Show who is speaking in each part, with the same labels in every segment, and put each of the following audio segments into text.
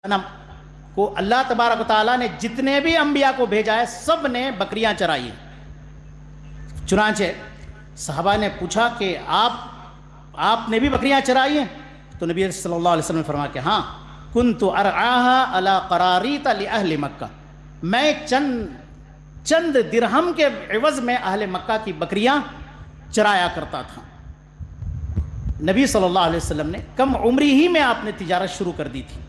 Speaker 1: کو اللہ تبارک و تعالیٰ نے جتنے بھی انبیاء کو بھیجا ہے سب نے بکریاں چرائی ہیں۔ چنانچہ صحابہ نے پوچھا کہ آپ نے بھی بکریاں چرائی ہیں؟ تو نبی صلی اللہ علیہ وسلم نے فرمایا کہ ہاں، کنت ارعاها علی قراریط لأہل مکہ، میں چند درہم کے عوض میں اہل مکہ کی بکریاں چرایا کرتا تھا۔ نبی صلی اللہ علیہ وسلم نے کم عمری ہی میں آپ نے تجارت شروع کر دی تھی،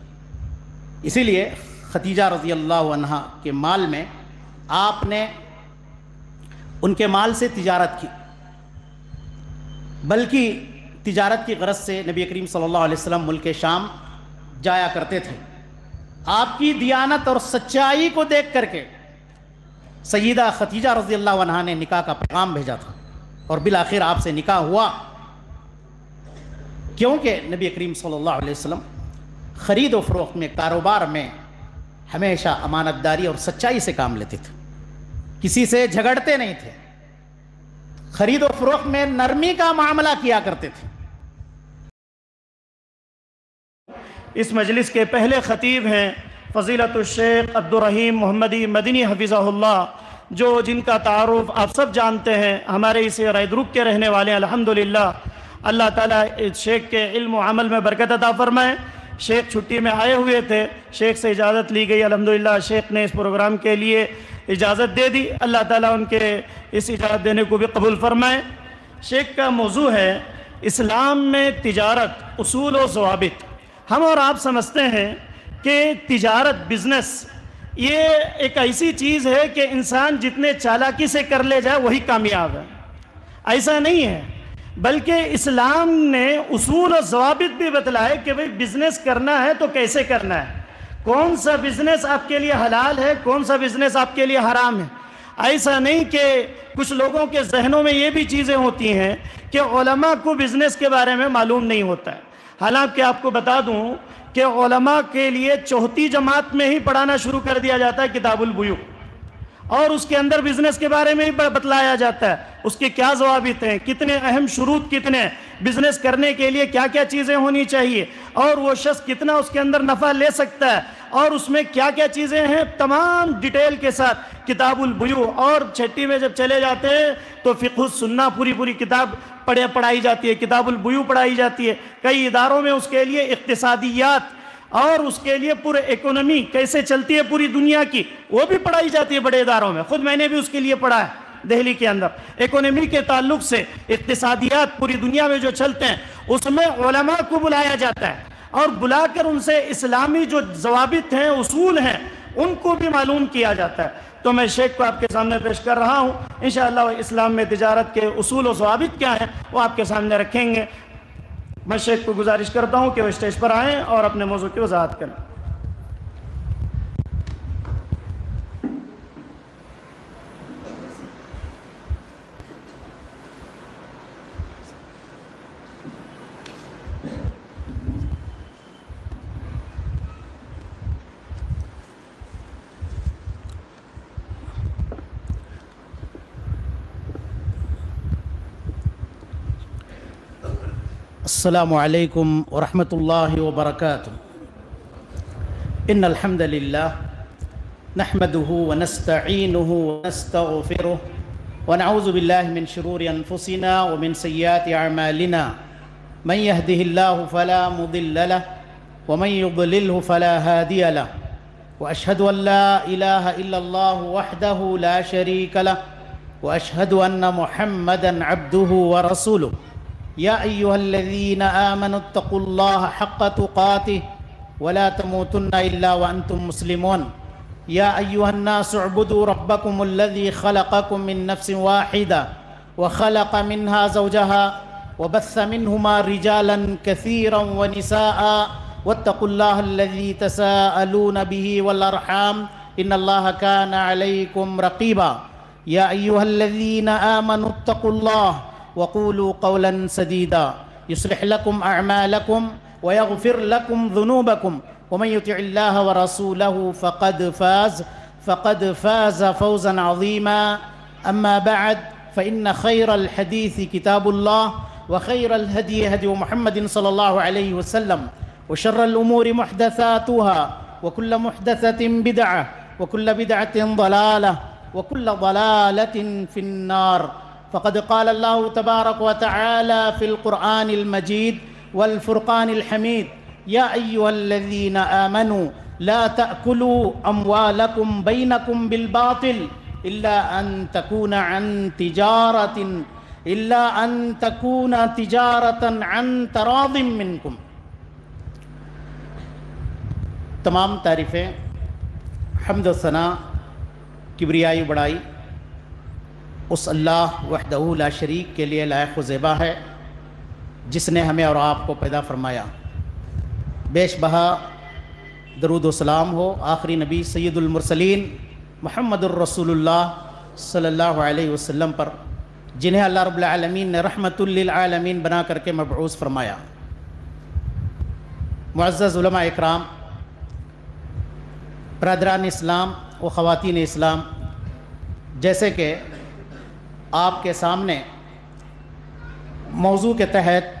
Speaker 1: اسی لیے خدیجہ رضی اللہ عنہا کے مال میں آپ نے ان کے مال سے تجارت کی، بلکہ تجارت کی غرض سے نبی کریم صلی اللہ علیہ وسلم ملک شام جایا کرتے تھے۔ آپ کی دیانت اور سچائی کو دیکھ کر کے سیدہ خدیجہ رضی اللہ عنہا نے نکاح کا پیغام بھیجا تھا، اور بالآخر آپ سے نکاح ہوا، کیونکہ نبی کریم صلی اللہ علیہ وسلم خرید و فروخت میں، کاروبار میں ہمیشہ امانت داری اور سچائی سے کام لیتے تھے، کسی سے جھگڑتے نہیں تھے، خرید و فروخت میں نرمی کا معاملہ کیا کرتے تھے۔
Speaker 2: اس مجلس کے پہلے خطیب ہیں فضیلت الشیخ عبدالرحیم محمدی مدنی حفظہ اللہ، جن کا تعارف آپ سب جانتے ہیں، ہمارے اس ریدرک کے رہنے والے ہیں الحمدللہ۔ اللہ تعالیٰ شیخ کے علم و عمل میں برکت عطا فرمائے۔ شیخ چھٹی میں آئے ہوئے تھے، شیخ سے اجازت لی گئی، الحمدللہ شیخ نے اس پروگرام کے لیے اجازت دے دی، اللہ تعالیٰ ان کے اس اجازت دینے کو بھی قبول فرمائے۔ شیخ کا موضوع ہے اسلام میں تجارت، اصول و ضوابط۔ ہم اور آپ سمجھتے ہیں کہ تجارت، بزنس یہ ایک ایسی چیز ہے کہ انسان جتنے چالاکی سے کر لے جائے وہی کامیاب ہے، ایسا نہیں ہے، بلکہ اسلام نے اصول و ضوابط بھی بتلائے کہ بھئی بزنس کرنا ہے تو کیسے کرنا ہے، کون سا بزنس آپ کے لیے حلال ہے، کون سا بزنس آپ کے لیے حرام ہے۔ ایسا نہیں کہ کچھ لوگوں کے ذہنوں میں یہ بھی چیزیں ہوتی ہیں کہ علماء کو بزنس کے بارے میں معلوم نہیں ہوتا ہے۔ حالانکہ آپ کو بتا دوں کہ علماء کے لیے چوتھی جماعت میں ہی پڑھانا شروع کر دیا جاتا ہے کتاب البیوع، اور اس کے اندر بزنس کے بارے میں ہی بتلایا جاتا ہے، اس کے کیا ضوابط ہیں، کتنے اہم شروط کتنے، بزنس کرنے کے لیے کیا کیا چیزیں ہونی چاہیے، اور وہ شخص کتنا اس کے اندر نفع لے سکتا ہے، اور اس میں کیا کیا چیزیں ہیں، تمام ڈیٹیل کے ساتھ کتاب البیوع۔ اور چھٹی میں جب چلے جاتے ہیں تو فقہ السنہ پوری کتاب پڑھائی جاتی ہے، کتاب البیوع پڑھائی جاتی ہے۔ کئی اداروں میں اس کے لیے اقتصادیات اور اس کے لیے پورے اکونومی کیسے چلتی ہے پوری دنیا کی، وہ بھی پڑھائی جاتی ہے بڑے اداروں میں، خود میں نے بھی اس کے لیے پڑھا ہے دہلی کے اندر۔ اکونومی کے تعلق سے اقتصادیات پوری دنیا میں جو چلتے ہیں اس میں علماء کو بلایا جاتا ہے، اور بلا کر ان سے اسلامی جو ضوابط ہیں، اصول ہیں، ان کو بھی معلوم کیا جاتا ہے۔ تو میں شیخ کو آپ کے سامنے پیش کر رہا ہوں، انشاءاللہ اسلام میں تجارت کے اصول و ضوابط کیا ہیں وہ آپ کے سامنے رکھیں گے۔ میں شیخ کو گزارش کرتا ہوں کہ وہ اسٹیج پر آئیں اور اپنے موضوع کی وضاحت کریں۔
Speaker 1: السلام علیکم ورحمۃ اللہ وبرکاتہ۔ ان الحمد للہ نحمده ونستعینه ونستغفره ونعوذ باللہ من شرور انفسنا ومن سیئات اعمالنا، من يهده الله فلا مضل له ومن يضلله فلا هادي له، واشهد ان لا اله الا الله وحده لا شريك له، واشهد ان محمدا عبده ورسوله۔ یا ایہا الذین آمنوا اتقوا اللہ حق تقاته ولا تموتن الا وانتم مسلمون۔ یا ایہا الناس اعبدوا ربکم الذی خلقکم من نفس واحدہ وخلق منها زوجها وبث منهما رجالا كثيرا ونساء واتقوا الله الذي تساءلون به والارحام ان الله كان عليكم رقيبا۔ یا ایہا الذین آمنوا اتقوا اللہ وقولوا قولا سديدا يصلح لكم أعمالكم ويغفر لكم ذنوبكم ومن يطع الله ورسوله فقد فاز فوزا عظيما، أما بعد فإن خير الحديث كتاب الله وخير الهدي هدي محمد صلى الله عليه وسلم وشر الأمور محدثاتها وكل محدثة بدعة وكل بدعة ضلالة وكل ضلالة في النار. فقد قال الله تبارك وتعالى في القرآن المجيد والفرقان الحميد: يا أيها الذين آمنوا لا تأكلوا أموالكم بينكم بالباطل إلا أن تكون تجارة عن تراض منكم. تمام تعریفیں، حمد و ثنا، کبریائی بڑائی اس اللہ وحدہ لا شریک کے لیے لائق و زیبا ہے جس نے ہمیں اور آپ کو پیدا فرمایا. بیش بہا درود و سلام ہو آخری نبی سید المرسلین محمد الرسول اللہ صلی اللہ علیہ وسلم پر، جنہیں اللہ رب العالمین نے رحمت للعالمین بنا کر کے مبعوث فرمایا. معزز علماء اکرام، برادران اسلام و خواتین اسلام، جیسے کہ آپ کے سامنے موضوع کے تحت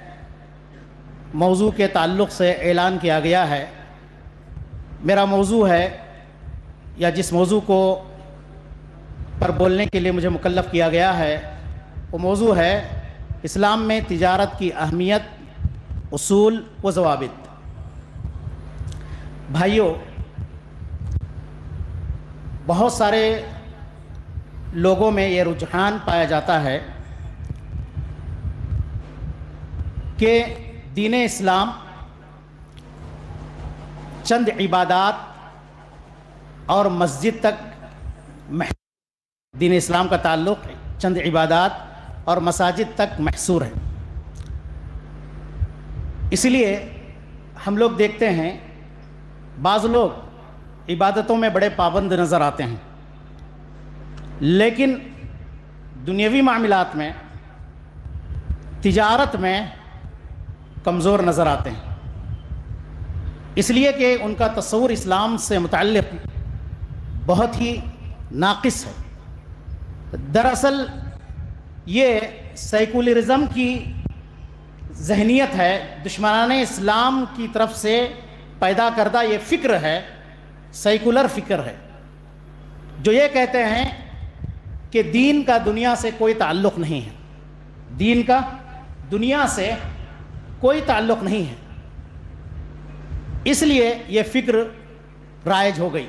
Speaker 1: موضوع کے تعلق سے اعلان کیا گیا ہے، میرا موضوع ہے یا جس موضوع کو پر بولنے کے لیے مجھے مکلف کیا گیا ہے وہ موضوع ہے اسلام میں تجارت کی اہمیت، اصول و ضوابط. بھائیوں، بہت سارے لوگوں میں یہ رجحان پایا جاتا ہے کہ دین اسلام چند عبادات اور مسجد تک دین اسلام کا تعلق چند عبادات اور مساجد تک محصور ہے. اس لیے ہم لوگ دیکھتے ہیں بعض لوگ عبادتوں میں بڑے پابند نظر آتے ہیں، لیکن دنیاوی معاملات میں، تجارت میں کمزور نظر آتے ہیں، اس لیے کہ ان کا تصور اسلام سے متعلق بہت ہی ناقص ہے. دراصل یہ سیکولرزم کی ذہنیت ہے، دشمنان اسلام کی طرف سے پیدا کردہ یہ فکر ہے، سیکولر فکر ہے، جو یہ کہتے ہیں کہ دین کا دنیا سے کوئی تعلق نہیں ہے، دین کا دنیا سے کوئی تعلق نہیں ہے. اس لیے یہ فکر رائج ہو گئی،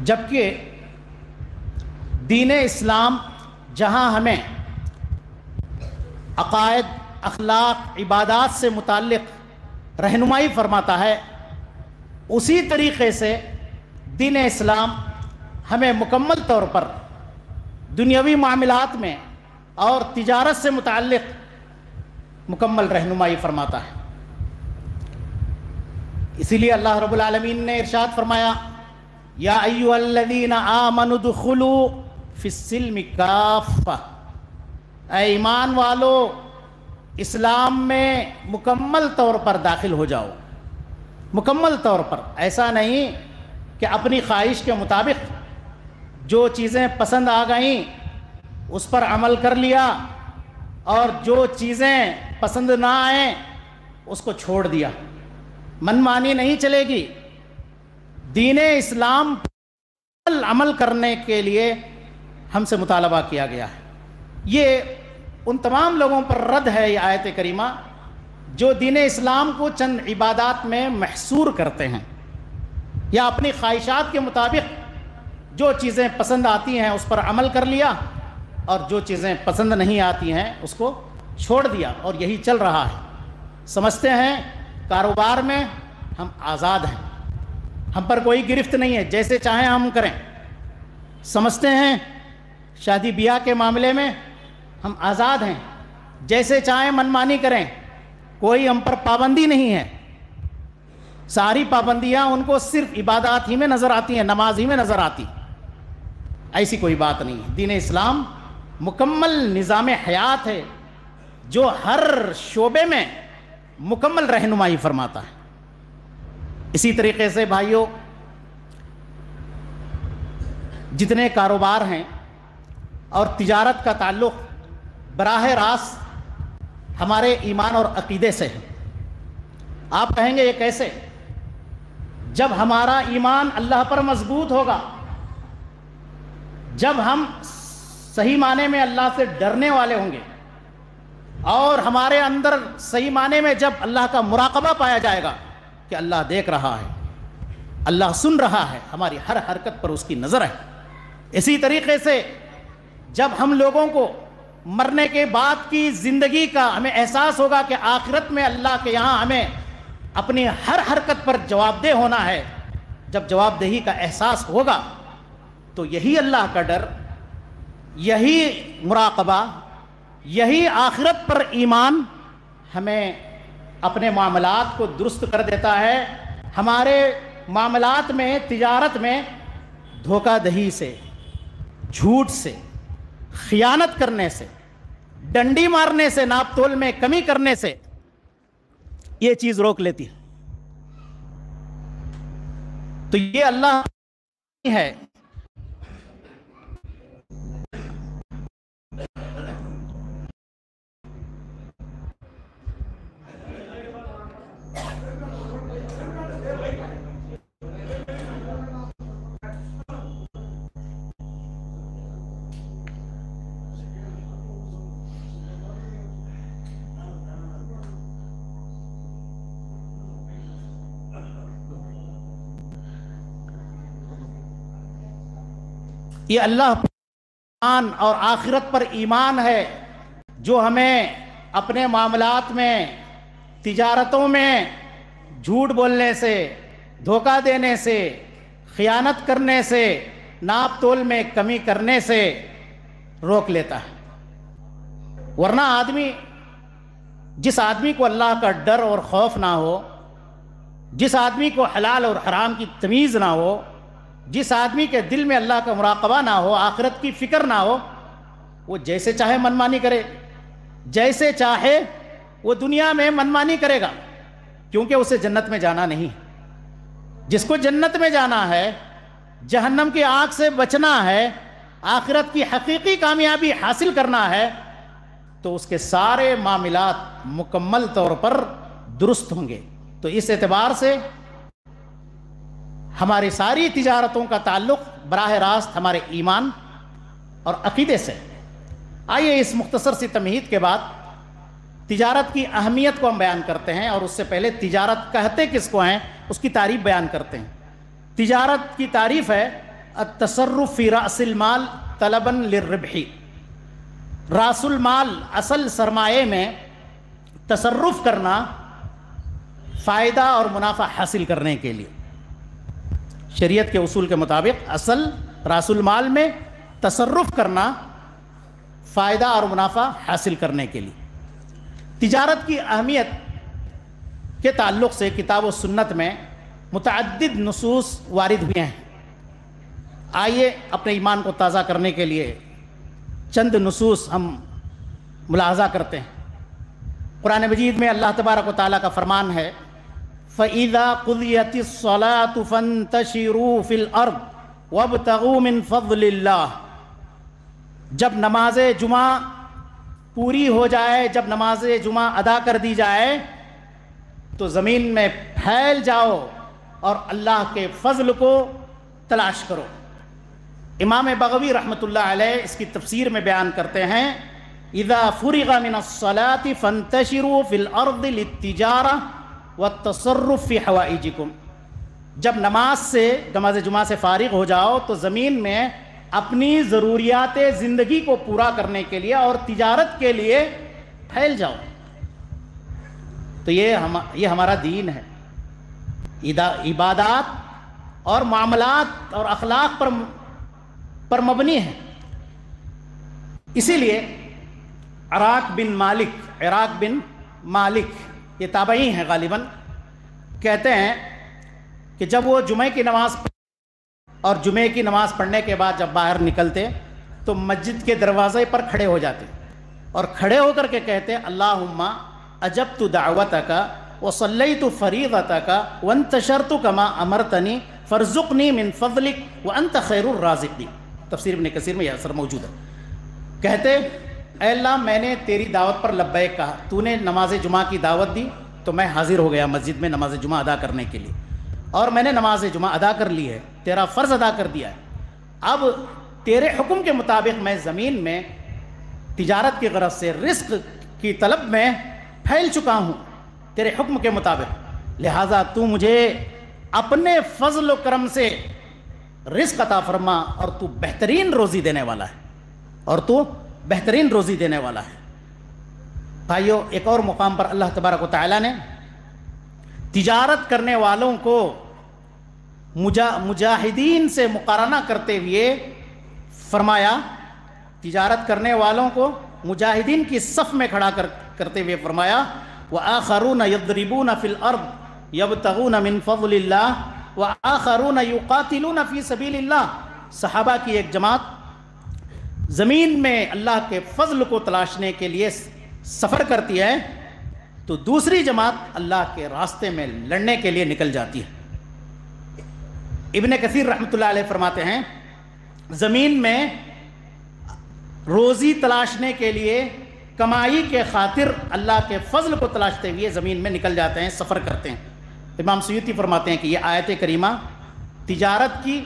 Speaker 1: جبکہ دین اسلام جہاں ہمیں عقائد، اخلاق، عبادات سے متعلق رہنمائی فرماتا ہے، اسی طریقے سے دین اسلام ہمیں مکمل طور پر دنیاوی معاملات میں اور تجارت سے متعلق مکمل رہنمائی فرماتا ہے. اسی لیے اللہ رب العالمین نے ارشاد فرمایا: یا ایھا الذین آمنوا ادخلوا فی السلم کافہ، اے ایمان والو اسلام میں مکمل طور پر داخل ہو جاؤ. مکمل طور پر، ایسا نہیں کہ اپنی خواہش کے مطابق جو چیزیں پسند آ گئیں اس پر عمل کر لیا اور جو چیزیں پسند نہ آئیں اس کو چھوڑ دیا. من مانی نہیں چلے گی. دین اسلام پر عمل کرنے کے لیے ہم سے مطالبہ کیا گیا ہے. یہ ان تمام لوگوں پر رد ہے یہ آیت کریمہ جو دین اسلام کو چند عبادات میں محصور کرتے ہیں، یا اپنی خواہشات کے مطابق جو چیزیں پسند آتی ہیں اس پر عمل کر لیا اور جو چیزیں پسند نہیں آتی ہیں اس کو چھوڑ دیا، اور یہی چل رہا ہے. سمجھتے ہیں کاروبار میں ہم آزاد ہیں، ہم پر کوئی گرفت نہیں ہے، جیسے چاہیں ہم کریں. سمجھتے ہیں شادی بیاہ کے معاملے میں ہم آزاد ہیں، جیسے چاہیں منمانی کریں، کوئی ہم پر پابندی نہیں ہے. ساری پابندیاں ان کو صرف عبادات ہی میں نظر آتی ہیں، نماز ہی میں نظر آتی. ایسی کوئی بات نہیں ہے. دین اسلام مکمل نظام حیات ہے جو ہر شعبے میں مکمل رہنمائی فرماتا ہے. اسی طریقے سے بھائیوں، جتنے کاروبار ہیں اور تجارت کا تعلق براہ راست ہمارے ایمان اور عقیدے سے ہے. آپ کہیں گے یہ کیسے؟ جب ہمارا ایمان اللہ پر مضبوط ہوگا، جب ہم صحیح معنی میں اللہ سے ڈرنے والے ہوں گے، اور ہمارے اندر صحیح معنی میں جب اللہ کا مراقبہ پایا جائے گا کہ اللہ دیکھ رہا ہے، اللہ سن رہا ہے، ہماری ہر حرکت پر اس کی نظر ہے۔ اسی طریقے سے جب ہم لوگوں کو مرنے کے بعد کی زندگی کا ہمیں احساس ہوگا کہ آخرت میں اللہ کے یہاں ہمیں اپنی ہر حرکت پر جواب دہ ہونا ہے، جب جواب دہی کا احساس ہوگا تو یہی اللہ کا ڈر، یہی مراقبہ، یہی آخرت پر ایمان ہمیں اپنے معاملات کو درست کر دیتا ہے۔ ہمارے معاملات میں، تجارت میں دھوکہ دہی سے، جھوٹ سے، خیانت کرنے سے، ڈنڈی مارنے سے، ناپ تول میں کمی کرنے سے یہ چیز روک لیتی ہے۔ تو یہ اللہ ہے۔ یہ اللہ ایمان اور آخرت پر ایمان ہے جو ہمیں اپنے معاملات میں، تجارتوں میں جھوٹ بولنے سے، دھوکہ دینے سے، خیانت کرنے سے، ناپ تول میں کمی کرنے سے روک لیتا ہے۔ ورنہ جس آدمی کو اللہ کا ڈر اور خوف نہ ہو، جس آدمی کو حلال اور حرام کی تمیز نہ ہو، جس آدمی کے دل میں اللہ کا مراقبہ نہ ہو، آخرت کی فکر نہ ہو، وہ جیسے چاہے منمانی کرے، جیسے چاہے وہ دنیا میں منمانی کرے گا، کیونکہ اسے جنت میں جانا نہیں۔ جس کو جنت میں جانا ہے، جہنم کی آگ سے بچنا ہے، آخرت کی حقیقی کامیابی حاصل کرنا ہے، تو اس کے سارے معاملات مکمل طور پر درست ہوں گے۔ تو اس اعتبار سے ہماری ساری تجارتوں کا تعلق براہ راست ہمارے ایمان اور عقیدے سے۔ آئیے اس مختصر سی تمہید کے بعد تجارت کی اہمیت کو ہم بیان کرتے ہیں، اور اس سے پہلے تجارت کہتے کس کو ہیں اس کی تعریف بیان کرتے ہیں۔ تجارت کی تعریف ہے التصرف فی رأس المال طلبا للربح، راس المال اصل سرمایے میں تصرف کرنا فائدہ اور منافع حاصل کرنے کے لیے۔ شریعت کے اصول کے مطابق اصل راس المال میں تصرف کرنا فائدہ اور منافع حاصل کرنے کے لیے۔ تجارت کی اہمیت کے تعلق سے کتاب و سنت میں متعدد نصوص وارد ہوئے ہیں۔ آئیے اپنے ایمان کو تازہ کرنے کے لیے چند نصوص ہم ملاحظہ کرتے ہیں۔ قرآن مجید میں اللہ تبارک و تعالیٰ کا فرمان ہے فَإِذَا قُضِيَتِ الصَّلَاةُ فَانْتَشِرُوا فِي الْأَرْضِ وَابْتَغُوا مِنْ فَضْلِ اللَّهِ، جب نماز جمعہ پوری ہو جائے، جب نماز جمعہ ادا کر دی جائے تو زمین میں پھیل جاؤ اور اللہ کے فضل کو تلاش کرو۔ امام بغوی رحمۃ اللہ علیہ اس کی تفسیر میں بیان کرتے ہیں اذا فرغ من الصلاة فانتشروا في الارض للتجارة والتصرف في حوائجكم، جب نماز جمعہ سے فارغ ہو جاؤ تو زمین میں اپنی ضروریات زندگی کو پورا کرنے کے لیے اور تجارت کے لیے پھیل جاؤ۔ تو یہ ہمارا دین ہے، عبادات اور معاملات اور اخلاق پر مبنی ہے۔ اسی لیے عراق بن مالک یہ تابعی ہیں غالباً، کہتے ہیں کہ جب وہ جمعے کی نماز اور جمعے کی نماز پڑھنے کے بعد جب باہر نکلتے تو مسجد کے دروازے پر کھڑے ہو جاتے اور کھڑے ہو کر کے کہتے اللہم اجبت دعوتک وصلیت فریضتک وانتشرت کما امرتنی فارزقنی من فضلک وانت خیر الرازقین۔ تفسیر ابن کثیر میں یہ اثر موجود ہے۔ کہتے اے اللہ میں نے تیری دعوت پر لبیک کہا، تو نے نماز جمعہ کی دعوت دی تو میں حاضر ہو گیا مسجد میں نماز جمعہ ادا کرنے کے لیے، اور میں نے نماز جمعہ ادا کر لی ہے، تیرا فرض ادا کر دیا ہے، اب تیرے حکم کے مطابق میں زمین میں تجارت کی غرض سے رزق کی طلب میں پھیل چکا ہوں تیرے حکم کے مطابق، لہٰذا تو مجھے اپنے فضل و کرم سے رزق عطا فرما، اور تو بہترین روزی دینے والا ہے، اور تو بہترین روزی دینے والا ہے۔ بھائیو، ایک اور مقام پر اللہ تبارک و تعالیٰ نے تجارت کرنے والوں کو مجاہدین سے مقارنہ کرتے ہوئے فرمایا، تجارت کرنے والوں کو مجاہدین کی صف میں کھڑا کرتے ہوئے فرمایا، وَآخَرُونَ يَضْرِبُونَ فِي الْأَرْضِ يَبْتَغُونَ مِن فَضْلِ اللَّهِ وَآخَرُونَ يُقَاتِلُونَ فِي سَبِيلِ اللَّهِ۔ صحابہ کی ایک جماعت زمین میں اللہ کے فضل کو تلاشنے کے لیے سفر کرتی ہے، تو دوسری جماعت اللہ کے راستے میں لڑنے کے لیے نکل جاتی ہے۔ ابن کثیر رحمۃ اللہ علیہ فرماتے ہیں، زمین میں روزی تلاشنے کے لیے، کمائی کے خاطر اللہ کے فضل کو تلاشتے ہوئے زمین میں نکل جاتے ہیں، سفر کرتے ہیں۔ امام سیوطی فرماتے ہیں کہ یہ آیت کریمہ تجارت کی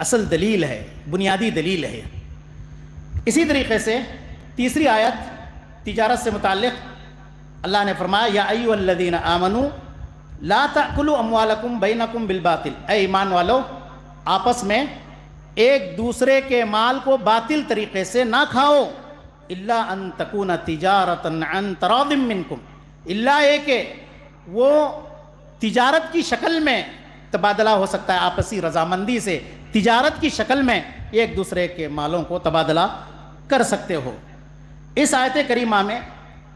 Speaker 1: اصل دلیل ہے، بنیادی دلیل ہے۔ اسی طریقے سے تیسری آیت تجارت سے متعلق اللہ نے فرمایا، یا ایھا الذین آمنوا لا تأکلوا اموالکم بینکم بالباطل، اے ایمان والو آپس میں ایک دوسرے کے مال کو باطل طریقے سے نہ کھاؤ، الا ان تکون تجارتا عن تراض منکم، الا یہ کہ وہ تجارت کی شکل میں تبادلہ ہو سکتا ہے، آپسی رضامندی سے تجارت کی شکل میں ایک دوسرے کے مالوں کو تبادلہ کر سکتے ہو۔ اس آیت کریمہ میں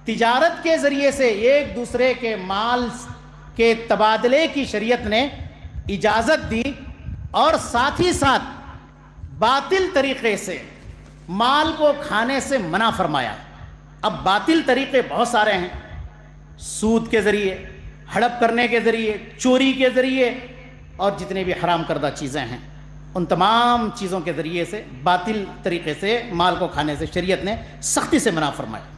Speaker 1: تجارت کے ذریعے سے ایک دوسرے کے مال کے تبادلے کی شریعت نے اجازت دی، اور ساتھ ہی ساتھ باطل طریقے سے مال کو کھانے سے منع فرمایا۔ اب باطل طریقے بہت سارے ہیں، سود کے ذریعے، ہڑپ کرنے کے ذریعے، چوری کے ذریعے، اور جتنے بھی حرام کردہ چیزیں ہیں ان تمام چیزوں کے ذریعے سے باطل طریقے سے مال کو کھانے سے شریعت نے سختی سے منع فرمایا۔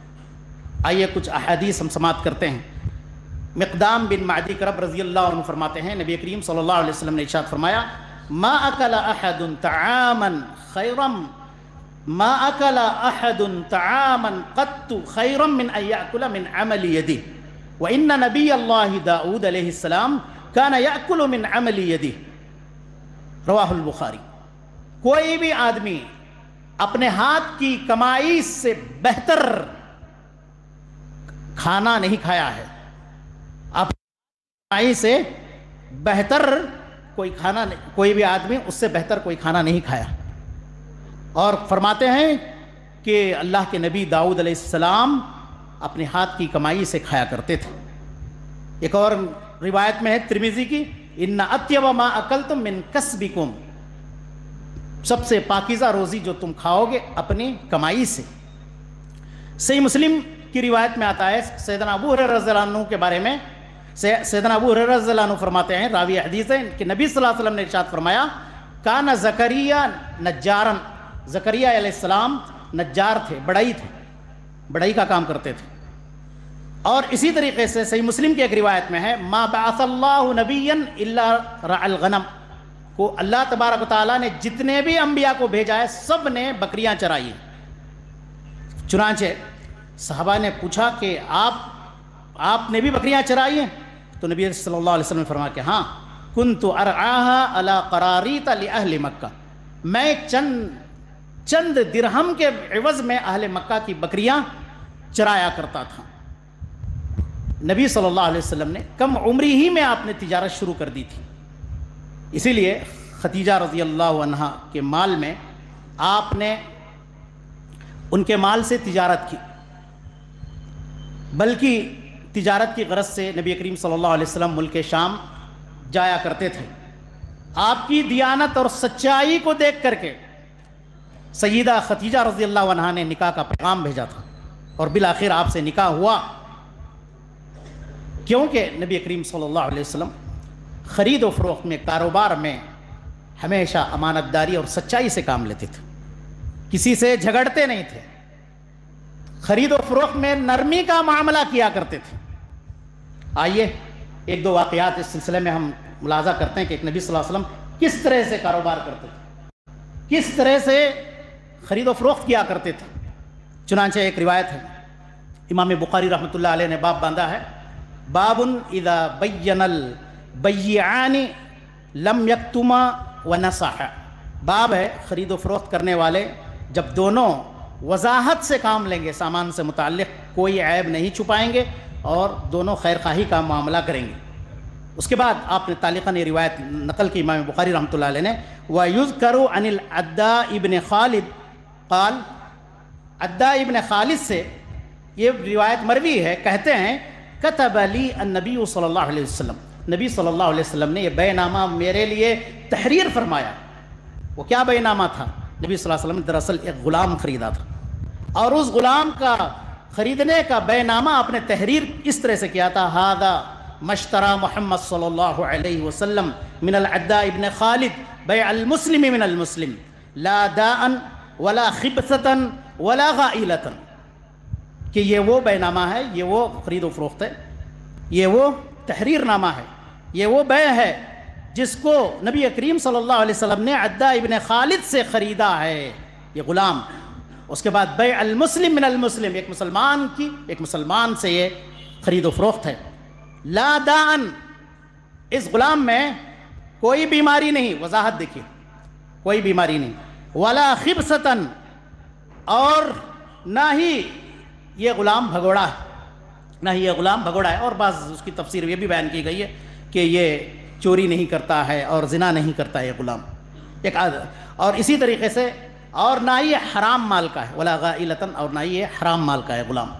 Speaker 1: آئیے کچھ احادیث ہم سماعت کرتے ہیں۔ مقدام بن معدی کرب رضی اللہ عنہ فرماتے ہیں، نبی کریم صلی اللہ علیہ وسلم نے ارشاد فرمایا، ما اکل احد طعاما خیرا ما اکل احد طعاما قط خیرا من ان یاکل من عمل یدہ وان نبی اللہ داؤد علیہ السلام کان یاکل من عمل یدہ، رواہ البخاری۔ کوئی بھی آدمی اپنے ہاتھ کی کمائی سے بہتر کھانا نہیں کھایا ہے، اپنی کمائی سے بہتر کوئی بھی آدمی اس سے بہتر کوئی کھانا نہیں کھایا۔ اور فرماتے ہیں کہ اللہ کے نبی داؤد علیہ السلام اپنے ہاتھ کی کمائی سے کھایا کرتے تھے۔ ایک اور روایت میں ہے ترمذی کی، ان اطیب ما اکلتم من کسبکم، سب سے پاکیزہ روزی جو تم کھاؤ گے اپنی کمائی سے۔ صحیح مسلم کی روایت میں آتا ہے، سیدنا ابو ہریرہ رضی اللہ عنہ کے بارے میں، سیدنا ابو ہریرہ رضی اللہ عنہ فرماتے ہیں، راوی حدیث ہے کہ نبی صلی اللہ علیہ وسلم نے ارشاد فرمایا، کان زکریا نجارن، زکریا علیہ السلام نجار تھے، بڑائی کا کام کرتے تھے۔ اور اسی طریقے سے صحیح مسلم کی ایک روایت میں ہے، ما بعث اللہ نبیا الا رعى الغنم، کو اللہ تبارک و تعالیٰ نے جتنے بھی انبیاء کو بھیجا ہے سب نے بکریاں چرائی۔ چنانچہ صحابہ نے پوچھا کہ آپ نے بھی بکریاں چرائی ہیں؟ تو نبی صلی اللہ علیہ وسلم نے فرمایا کہ ہاں، کنت ارعاها علی قراریط لأہل مکہ، میں چند درہم کے عوض میں اہل مکہ کی بکریاں چرایا کرتا تھا۔ نبی صلی اللہ علیہ وسلم نے کم عمری ہی میں آپ نے تجارت شروع کر دی تھی، اسی لیے خدیجہ رضی اللہ عنہا کے مال میں آپ نے ان کے مال سے تجارت کی، بلکہ تجارت کی غرض سے نبی کریم صلی اللہ علیہ وسلم ملک شام جایا کرتے تھے۔ آپ کی دیانت اور سچائی کو دیکھ کر کے سیدہ خدیجہ رضی اللہ عنہا نے نکاح کا پیغام بھیجا تھا، اور بالآخر آپ سے نکاح ہوا، کیونکہ نبی کریم صلی اللہ علیہ وسلم خرید و فروخت میں، کاروبار میں ہمیشہ امانت داری اور سچائی سے کام لیتے تھے، کسی سے جھگڑتے نہیں تھے، خرید و فروخت میں نرمی کا معاملہ کیا کرتے تھے۔ آئیے ایک دو واقعات اس سلسلے میں ہم ملاحظہ کرتے ہیں کہ ایک نبی صلی اللہ علیہ وسلم کس طرح سے کاروبار کرتے تھے، کس طرح سے خرید و فروخت کیا کرتے تھے۔ چنانچہ ایک روایت ہے، امام بخاری رحمۃ اللہ علیہ نے باب باندھا ہے، باب اذا بین البیعان لم یکتما ونصح، باب ہے خرید و فروخت کرنے والے جب دونوں وضاحت سے کام لیں گے، سامان سے متعلق کوئی عیب نہیں چھپائیں گے اور دونوں خیر خواہی کا معاملہ کریں گے۔ اس کے بعد آپ نے تعلیقاً یہ روایت نقل کی امام بخاری رحمۃ اللہ علیہ نے، وَيُذْكَرُ عَنِ الْعَدَّاءِ ابن خالد قال، عداء ابن خالد سے یہ روایت مروی ہے، کہتے ہیں كتب لي النبی صلی اللہ علیہ وسلم، نبی صلی اللہ علیہ وسلم نے یہ بیع نامہ میرے لیے تحریر فرمایا۔ وہ کیا بیع نامہ تھا؟ نبی صلی اللہ علیہ وسلم نے دراصل ایک غلام خریدا تھا، اور اس غلام کا خریدنے کا بیع نامہ آپ نے تحریر اس طرح سے کیا تھا، هذا ما اشترى محمد صلی اللہ علیہ وسلم من العداء ابن خالد بیع المسلم من المسلم لا داء ولا خبثة ولا غائلة، کہ یہ وہ بیع نامہ ہے، یہ وہ خرید و فروخت ہے، یہ وہ تحریر نامہ ہے، یہ وہ بیع ہے جس کو نبی کریم صلی اللہ علیہ وسلم نے عداء ابن خالد سے خریدا ہے، یہ غلام۔ اس کے بعد بیع المسلم من المسلم، ایک مسلمان کی ایک مسلمان سے یہ خرید و فروخت ہے۔ لا داءن، اس غلام میں کوئی بیماری نہیں، وضاحت دیکھیے، کوئی بیماری نہیں، ولا خبثتن، اور نہ ہی یہ غلام بھگوڑا ہے، نہ ہی یہ غلام بھگوڑا ہے، اور بعض اس کی تفسیر یہ بھی بیان کی گئی ہے کہ یہ چوری نہیں کرتا ہے اور زنا نہیں کرتا ہے یہ غلام، ایک اور اسی طریقے سے اور نہ ہی یہ حرام مال کا ہے، ولا غائلتن، اور نہ ہی یہ حرام مال کا ہے غلام۔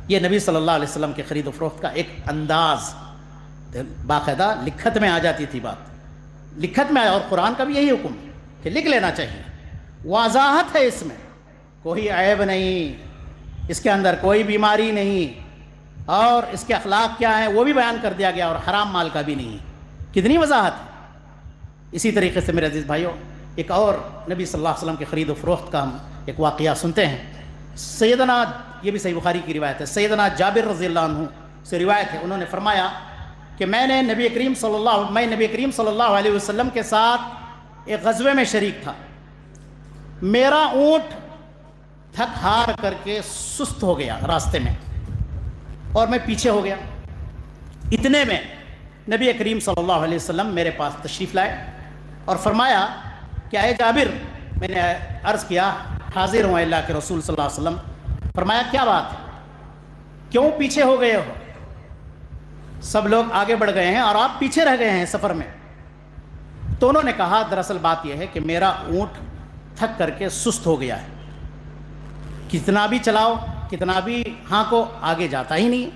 Speaker 1: یہ نبی صلی اللہ علیہ وسلم کے خرید و فروخت کا ایک انداز، باقاعدہ لکھت میں آ جاتی تھی بات، لکھت میں آیا، اور قرآن کا بھی یہی حکم ہے کہ لکھ لینا چاہیے، وضاحت ہے، اس میں کوئی عیب نہیں، اس کے اندر کوئی بیماری نہیں، اور اس کے اخلاق کیا ہیں وہ بھی بیان کر دیا گیا، اور حرام مال کا بھی نہیں، کتنی وضاحت ہے۔ اسی طریقے سے میرے عزیز بھائیوں، ایک اور نبی صلی اللہ علیہ وسلم کے خرید و فروخت کا ہم ایک واقعہ سنتے ہیں۔ سیدنا، یہ بھی صحیح بخاری کی روایت ہے، سیدنا جابر رضی اللہ عنہ سے روایت ہے، انہوں نے فرمایا کہ میں نبی کریم صلی اللہ علیہ وسلم کے ساتھ ایک غزوے میں شریک تھا، میرا اونٹ تھک ہار کر کے سست ہو گیا راستے میں، اور میں پیچھے ہو گیا۔ اتنے میں نبی کریم صلی اللہ علیہ وسلم میرے پاس تشریف لائے اور فرمایا کہ اے جابر، میں نے عرض کیا حاضر ہوں اللہ کے رسول صلی اللہ علیہ وسلم۔ فرمایا کیا بات ہے، کیوں پیچھے ہو گئے ہو؟ سب لوگ آگے بڑھ گئے ہیں اور آپ پیچھے رہ گئے ہیں سفر میں۔ تو انہوں نے کہا دراصل بات یہ ہے کہ میرا اونٹ تھک کر کے سست ہو گیا ہے، کتنا بھی چلاؤ کتنا بھی ہانکو آگے جاتا ہی نہیں۔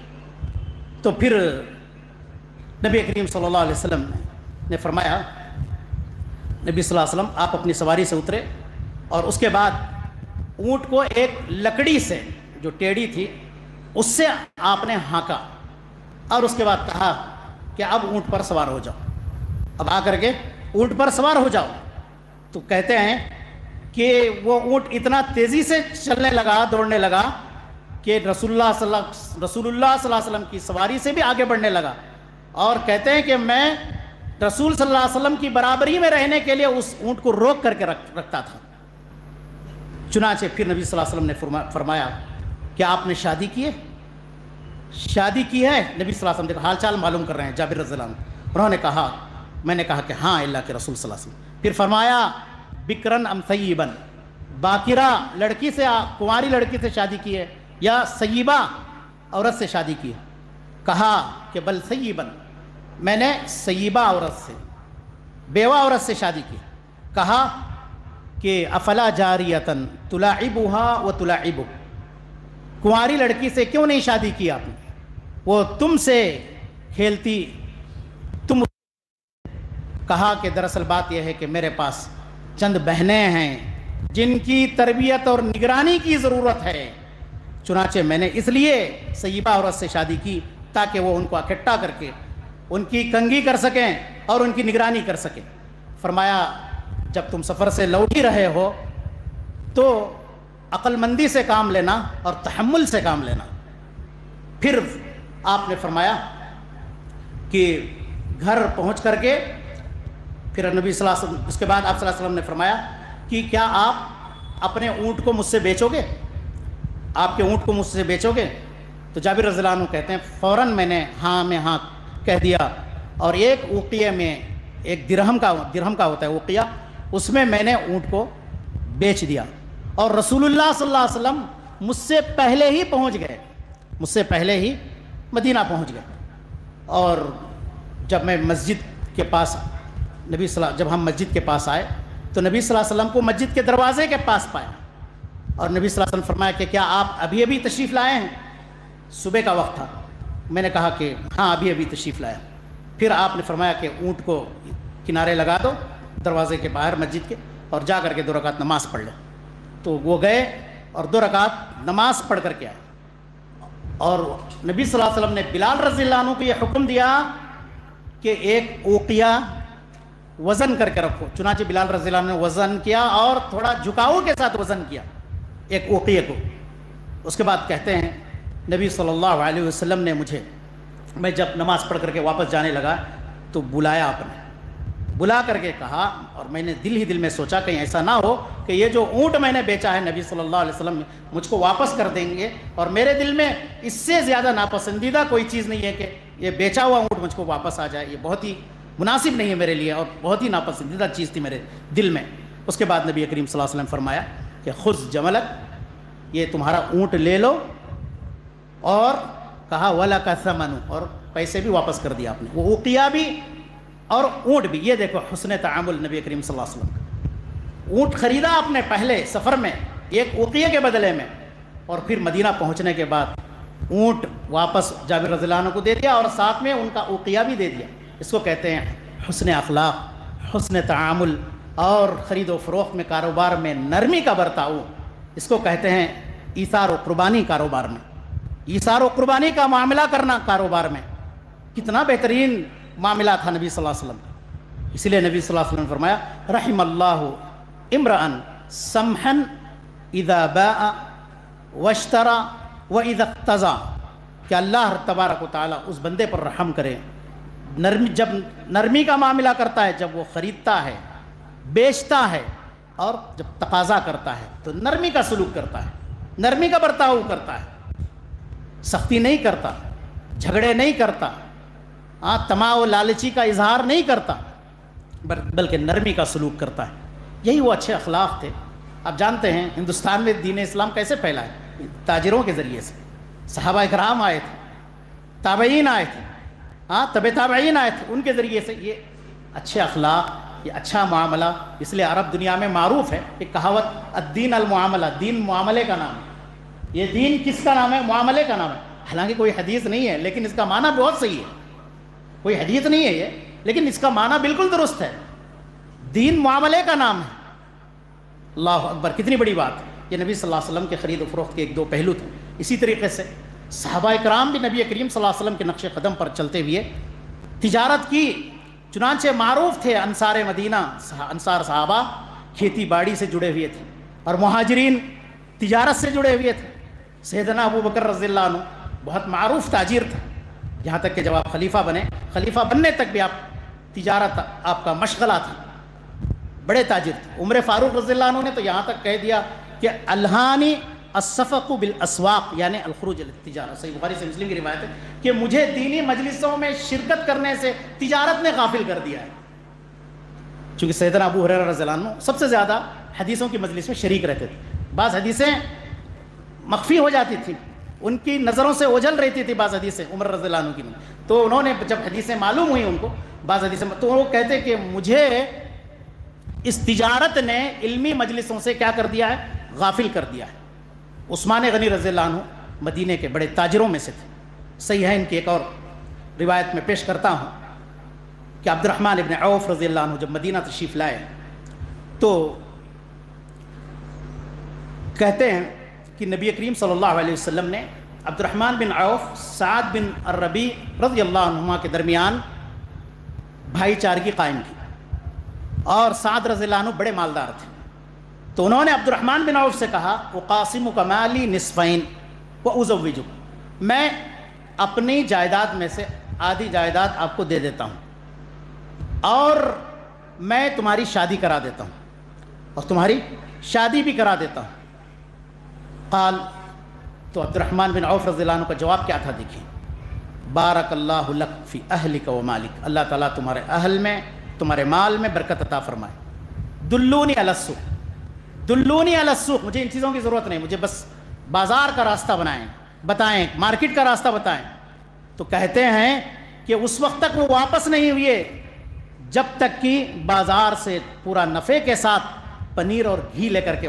Speaker 1: تو پھر نبی کریم صلی اللہ علیہ وسلم نے فرمایا، نبی صلی اللہ علیہ وسلم آپ اپنی سواری سے اترے، اور اس کے بعد اونٹ کو ایک لکڑی سے جو ٹیڑھی تھی اس سے آپ نے ہانکا، اور اس کے بعد کہا کہ اب اونٹ پر سوار ہو جاؤ، اب آ کر کے اونٹ پر سوار ہو جاؤ۔ تو کہتے ہیں کہ وہ اونٹ اتنا تیزی سے چلنے لگا، دوڑنے لگا کہ رسول اللہ صلی اللہ علیہ وسلم کی سواری سے بھی آگے بڑھنے لگا، اور کہتے ہیں کہ میں رسول صلی اللہ علیہ وسلم کی برابری میں رہنے کے لیے اس اونٹ کو روک کر کے رکھتا تھا۔ چنانچہ پھر نبی صلی اللہ علیہ وسلم نے فرمایا کہ آپ نے شادی کی ہے؟ شادی کی ہے؟ نبی صلی اللہ علیہ وسلم حال چال معلوم کر رہے ہیں جابر رضی اللہ عنہ۔ انہوں نے کہا، میں نے کہا کہ ہاں اللہ کے رسول صلی اللہ علیہ وسلم۔ پھر فرمایا بکرن ام سیبن، باکرہ لڑکی سے، کنواری لڑکی سے شادی کی ہے یا سیبہ عورت سے شادی کی ہے؟ کہا کہ بل سیبن، میں نے سیبہ عورت سے، بیوہ عورت سے شادی کی۔ کہا کہ افلا جاریتن تلاعبها وتلاعبک، کنواری لڑکی سے کیوں نہیں شادی کی آپ نے؟ وہ تم سے کھیلتی، تم۔ کہا کہ دراصل بات یہ ہے کہ میرے پاس چند بہنیں ہیں جن کی تربیت اور نگرانی کی ضرورت ہے، چنانچہ میں نے اس لیے سیبہ عورت سے شادی کی تاکہ وہ ان کو اکٹھا کر کے ان کی کنگھی کر سکیں اور ان کی نگرانی کر سکیں۔ فرمایا جب تم سفر سے لوٹ ہی رہے ہو تو عقل مندی سے کام لینا اور تحمل سے کام لینا۔ پھر آپ نے فرمایا کہ گھر پہنچ کر کے پھر نبی صلی اللہ علیہ وسلم اس کے بعد آپ صلی اللہ علیہ وسلم نے فرمایا کہ کیا آپ اپنے اونٹ کو مجھ سے بیچو گے؟ آپ کے اونٹ کو مجھ سے بیچو گے؟ تو جابر رضی اللہ عنہ کہتے ہیں فوراً میں نے ہاں کہہ دیا، اور ایک اوقیہ میں ایک درہم کا ہوتا ہے اوقیہ، اس میں نے اونٹ کو بیچ دیا، اور رسول اللہ صلی اللہ علیہ وسلم مجھ سے پہلے ہی پہنچ گئے، مجھ سے پہلے ہی مدینہ پہنچ گئے۔ اور جب میں مسجد کے پاس جب ہم مسجد کے پاس آئے تو نبی صلی اللہ علیہ وسلم کو مسجد کے دروازے کے پاس پایا، اور نبی صلی اللہ علیہ وسلم فرمایا کہ کیا آپ ابھی تشریف لائے ہیں؟ صبح کا وقت تھا، میں نے کہا کہ ہاں ابھی تشریف لایا۔ پھر آپ نے فرمایا کہ اونٹ کو کنارے لگا دو دروازے کے باہر مسجد کے، اور جا کر کے 2 رکعت نماز پڑھ لو۔ تو وہ گئے اور 2 رکعت نماز پڑھ کر کے آئے، اور نبی صلی اللہ علیہ وسلم نے بلال رضی اللہ عنہ کو یہ حکم دیا کہ ایک اوقیہ وزن کر کے رکھو۔ چنانچہ بلال رضی اللہ عنہ نے وزن کیا اور تھوڑا جھکاؤ کے ساتھ وزن کیا ایک اوقیہ کو۔ اس کے بعد کہتے ہیں نبی صلی اللہ علیہ وسلم نے میں جب نماز پڑھ کر کے واپس جانے لگا تو بلایا، آپ نے بلا کر کے کہا، اور میں نے دل میں سوچا کہیں ایسا نہ ہو کہ یہ جو اونٹ میں نے بیچا ہے نبی صلی اللہ علیہ وسلم مجھ کو واپس کر دیں گے، اور میرے دل میں اس سے زیادہ ناپسندیدہ کوئی چیز نہیں ہے کہ یہ بیچا ہوا اونٹ مجھ کو واپس آ جائے، یہ بہت ہی مناسب نہیں ہے میرے لیے، اور بہت ہی ناپسندیدہ چیز تھی میرے دل میں۔ اس کے بعد نبی کریم صلی اللہ علیہ وسلم فرمایا کہ خذ جملک، یہ تمہارا اونٹ لے لو، اور کہا وَلَكَ ثَمَنُ، اور پیسے بھی واپس کر دیا آپ نے، وہ اوقیہ بھی اور اونٹ بھی۔ یہ دیکھو حسن تعامل نبی کریم صلی اللہ علیہ وسلم کا۔ اونٹ خریدا آپ نے پہلے سفر میں ایک اوقیہ کے بدلے میں، اور پھر مدینہ پہنچنے کے بعد اونٹ واپس جابر رضی اللہ عنہ کو دے دیا، اور ساتھ میں ان کا اوقیہ بھی دے دیا۔ اس کو کہتے ہیں حسن اخلاق، حسن تعامل، اور خرید و فروخت میں کاروبار میں نرمی کا برتاؤ، اس کو کہتے ہیں ایثار و قربانی۔ کاروبار میں ایثار و قربانی کا معاملہ کرنا، کاروبار میں کتنا بہترین معاملہ تھا نبی صلی اللہ علیہ وسلم کا۔ اسی لیے نبی صلی اللہ علیہ وسلم نے فرمایا رحم اللہ امرأً سمحا اذا باء واشترى واذا اقتضى، کہ اللہ تبارک و تعالیٰ اس بندے پر رحم کرے جب نرمی کا معاملہ کرتا ہے، جب وہ خریدتا ہے، بیچتا ہے، اور جب تقاضا کرتا ہے تو نرمی کا سلوک کرتا ہے، نرمی کا برتاؤ کرتا ہے، سختی نہیں کرتا، جھگڑے نہیں کرتا، طمع و لالچی کا اظہار نہیں کرتا، بلکہ نرمی کا سلوک کرتا ہے۔ یہی وہ اچھے اخلاق تھے۔ آپ جانتے ہیں ہندوستان میں دین اسلام کیسے پھیلا ہے؟ تاجروں کے ذریعے سے۔ صحابہ اکرام آئے تھے، تابعین آئے تھے، تبع تابعین آئے تھے، ان کے ذریعے سے یہ اچھے اخلاق، یہ اچھا معاملہ۔ اس لیے عرب دنیا میں معروف ہے ایک کہاوت، الدین المعاملہ، دین معاملے کا نام ہے۔ یہ دین کس کا نام ہے؟ معاملے کا نام ہے۔ حالانکہ کوئی حدیث نہیں ہے، لیکن اس کا معنی بہت صحیح ہے۔ کوئی حدیث نہیں ہے یہ، لیکن اس کا معنی بالکل درست ہے۔ دین معاملے کا نام ہے۔ اللہ اکبر، کتنی بڑی بات ہے۔ یہ نبی صلی اللہ علیہ وسلم کے خرید و فروخت کے 1-2 پہلو تھے۔ اسی طریقے سے صحابہ اکرام بھی نبی کریم صلی اللہ علیہ وسلم کے نقش قدم پر چلتے ہوئے تجارت کی، چنانچہ معروف تھے انصار مدینہ، انصار صحابہ کھیتی باڑی سے جڑے ہوئے تھے، اور مہاجرین تجارت سے جڑے ہوئے تھے۔ سیدنا ابو بکر رضی اللہ عنہ بہت معروف تاجر تھا، یہاں تک کہ جب آپ خلیفہ بنے، خلیفہ بننے تک بھی آپ تجارت آپ کا مشغلہ تھا، بڑے تاجر تھے۔ عمر فاروق رضی اللہ عنہ نے تو یہاں تک کہہ دیا کہ الہانی الصفق بالاسواق، یعنی الخروج للتجارہ۔ صحیح بخاری سے مسلم کی روایت ہے کہ مجھے دینی مجلسوں میں شرکت کرنے سے تجارت نے غافل کر دیا ہے۔ چونکہ سیدنا ابو ہریرہ رضی اللہ عنہ سب سے زیادہ حدیثوں کی مجلس میں شریک رہتے تھے۔ بعض حدیثیں مخفی ہو جاتی تھیں، ان کی نظروں سے اوجھل رہتی تھی بعض حدیثیں عمر رضی اللہ عنہ کی، تو انہوں نے جب حدیثیں معلوم ہوئی ان کو بعض حدیثیں، تو وہ کہتے کہ مجھے اس تجارت نے علمی مجلسوں سے کیا کر دیا ہے؟ غافل کر دیا ہے۔ عثمان غنی رضی اللہ عنہ مدینے کے بڑے تاجروں میں سے تھے۔ صحیح ہے ان کی ایک اور روایت میں پیش کرتا ہوں کہ عبد الرحمن ابن عوف رضی اللہ عنہ جب مدینہ تشریف لائے تو کہتے ہیں کہ نبی کریم صلی اللہ علیہ وسلم نے عبد الرحمن بن عوف، سعد بن الربیع رضی اللہ عنہما کے درمیان بھائی چارگی قائم کی، اور سعد رضی اللہ عنہ بڑے مالدار تھے، تو انہوں نے عبد الرحمن بن عوف سے کہا اقاسمک مالی نصفین وازوجک، میں اپنی جائیداد میں سے آدھی جائیداد آپ کو دے دیتا ہوں، اور میں تمہاری شادی کرا دیتا ہوں اور تمہاری شادی بھی کرا دیتا ہوں۔ قال، تو عبد الرحمن بن عوف رضی اللہ عنہ کا جواب کیا تھا دیکھیں، بارک اللہ لک فی اہلک و مالک، اللہ تعالیٰ تمہارے اہل میں تمہارے مال میں برکت عطا فرمائے۔ دلونی علی السوق، دلونی علی السوق، مجھے ان چیزوں کی ضرورت نہیں، مجھے بس بازار کا راستہ بتائیں، مارکیٹ کا راستہ بتائیں۔ تو کہتے ہیں کہ اس وقت تک وہ واپس نہیں ہوئے جب تک کہ بازار سے پورا نفع کے ساتھ پنیر اور گھی لے کر کے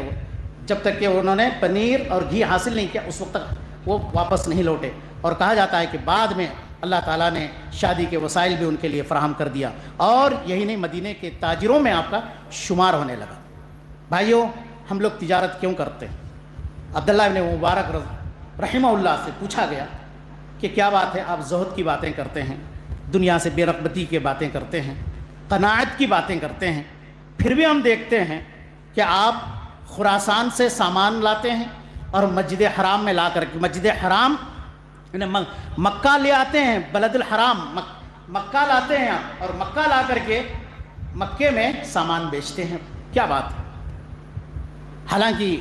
Speaker 1: جب تک کہ انہوں نے پنیر اور گھی حاصل نہیں کیا، اس وقت تک وہ واپس نہیں لوٹے۔ اور کہا جاتا ہے کہ بعد میں اللہ تعالیٰ نے شادی کے وسائل بھی ان کے لیے فراہم کر دیا، اور یہی نہیں، مدینے کے تاجروں میں آپ کا شمار ہونے لگا۔ بھائیوں، ہم لوگ تجارت کیوں کرتے ہیں؟ عبداللہ ابن مبارک رحمہ اللہ سے پوچھا گیا کہ کیا بات ہے، آپ زہد کی باتیں کرتے ہیں، دنیا سے بے رغبتی کی باتیں کرتے ہیں، قناعت کی باتیں کرتے ہیں، پھر بھی ہم دیکھتے ہیں کہ آپ خراسان سے سامان لاتے ہیں اور مسجد حرام میں لا کر کے، مسجد حرام مکہ لے آتے ہیں، بلد الحرام مکہ لاتے ہیں اور مکہ لا کر کے مکے میں سامان بیچتے ہیں۔ کیا بات ہے؟ حالانکہ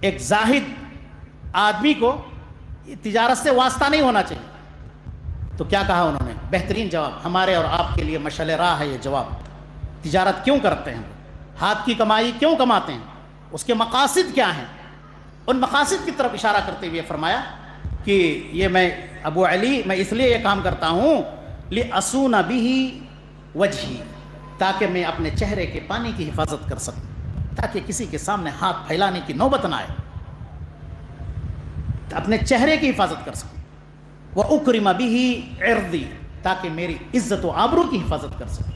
Speaker 1: ایک زاہد آدمی کو تجارت سے واسطہ نہیں ہونا چاہیے۔ تو کیا کہا انہوں نے؟ بہترین جواب، ہمارے اور آپ کے لیے مشعل راہ ہے یہ جواب۔ تجارت کیوں کرتے ہیں؟ ہاتھ کی کمائی کیوں کماتے ہیں؟ اس کے مقاصد کیا ہیں؟ ان مقاصد کی طرف اشارہ کرتے ہوئے فرمایا کہ یہ میں ابو علی، میں اس لیے یہ کام کرتا ہوں لِأَصُونَ بِهِ وَجْهِ، تاکہ میں اپنے چہرے کے پانی کی حفاظت کر سکوں، تاکہ کسی کے سامنے ہاتھ پھیلانے کی نوبت نہ آئے، اپنے چہرے کی حفاظت کر سکوں۔ وَأُكْرِمَ بِهِ عِرْضِي، تاکہ میری عزت و آبرو کی حفاظت کر سکوں۔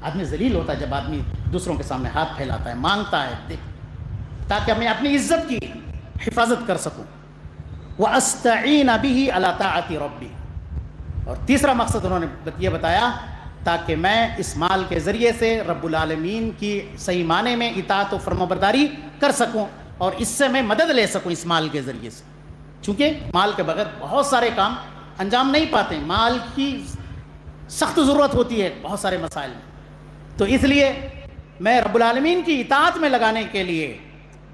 Speaker 1: آدمی ذلیل ہوتا ہے جب آدمی دوسروں کے سامنے ہاتھ پھیلاتا ہے، مانگتا ہے، تاکہ میں اپنی عزت کی حفاظت کر سکوں۔ وَأَسْتَعِينَ بِهِ عَلَى طَاعَةِ رَبِّي، اور تیسرا مقصد انہوں نے یہ بتایا، تاکہ میں اس مال کے ذریعے سے رب العالمین کی صحیح معنی میں اطاعت و فرمانبرداری کر سکوں، اور اس سے میں مدد لے سکوں اس مال کے ذریعے سے، چونکہ مال کے بغیر بہت سارے کام انجام نہیں پاتے، مال کی سخت ضرورت ہوتی ہے بہت سارے مسائل میں۔ تو اس لیے میں رب العالمین کی اطاعت میں لگانے کے لیے،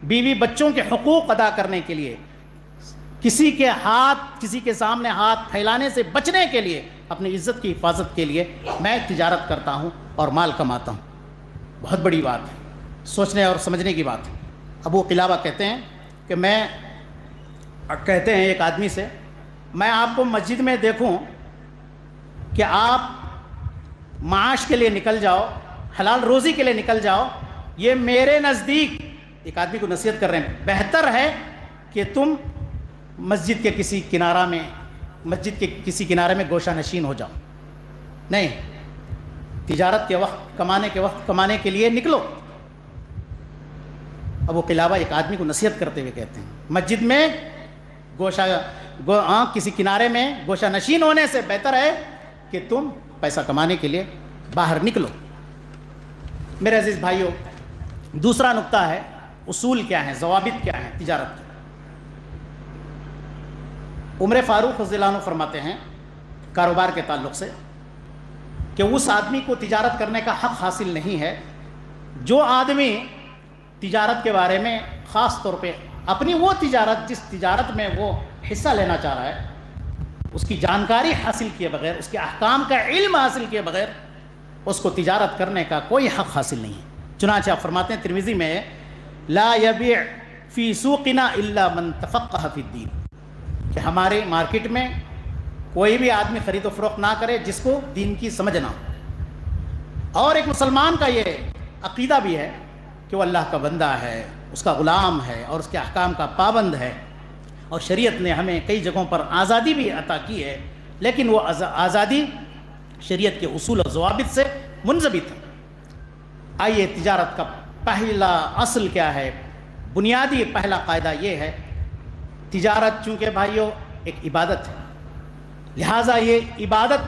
Speaker 1: بیوی بچوں کے حقوق ادا کرنے کے لیے، کسی کے سامنے ہاتھ پھیلانے سے بچنے کے لیے، اپنی عزت کی حفاظت کے لیے میں تجارت کرتا ہوں اور مال کماتا ہوں۔ بہت بڑی بات ہے، سوچنے اور سمجھنے کی بات ہے۔ ابو قلابہ کہتے ہیں کہ کہتے ہیں ایک آدمی سے، میں آپ کو مسجد میں دیکھوں کہ آپ معاش کے لیے نکل جاؤ، حلال روزی کے لیے نکل جاؤ، یہ میرے نزدیک، ایک آدمی کو نصیحت کر رہے ہیں، بہتر ہے کہ تم مسجد کے کسی کنارے میں گوشہ نشین ہو جاؤ، نہیں، تجارت کے وقت، کمانے کے لیے نکلو۔ ابو قلابہ ایک آدمی کو نصیحت کرتے ہوئے کہتے ہیں، مسجد میں کسی کنارے میں گوشہ نشین ہونے سے بہتر ہے کہ تم پیسہ کمانے کے لیے باہر نکلو۔ میرے عزیز بھائیوں، دوسرا نقطہ ہے اصول کیا ہیں، ضوابط کیا ہیں تجارت کے۔ عمر فاروق رضی اللہ عنہ فرماتے ہیں کاروبار کے تعلق سے کہ اس آدمی کو تجارت کرنے کا حق حاصل نہیں ہے جو آدمی تجارت کے بارے میں خاص طور پہ اپنی وہ تجارت، جس تجارت میں وہ حصہ لینا چاہ رہا ہے، اس کی جانکاری حاصل کیے بغیر، اس کے احکام کا علم حاصل کیے بغیر اس کو تجارت کرنے کا کوئی حق حاصل نہیں ہے۔ چنانچہ آپ فرماتے ہیں ترمذی میں، لا یبیع فی سوقنا الا من تفقہ فی الدین، کہ ہمارے مارکیٹ میں کوئی بھی آدمی خرید و فروخت نہ کرے جس کو دین کی سمجھ نہ ہو۔ اور ایک مسلمان کا یہ عقیدہ بھی ہے کہ وہ اللہ کا بندہ ہے، اس کا غلام ہے اور اس کے احکام کا پابند ہے، اور شریعت نے ہمیں کئی جگہوں پر آزادی بھی عطا کی ہے، لیکن وہ آزادی شریعت کے اصول و ضوابط سے منضبط ہے۔ آئیے، تجارت کا پہلا اصل کیا ہے؟ بنیادی پہلا قاعدہ یہ ہے، تجارت چونکہ بھائیوں ایک عبادت ہے، لہٰذا یہ عبادت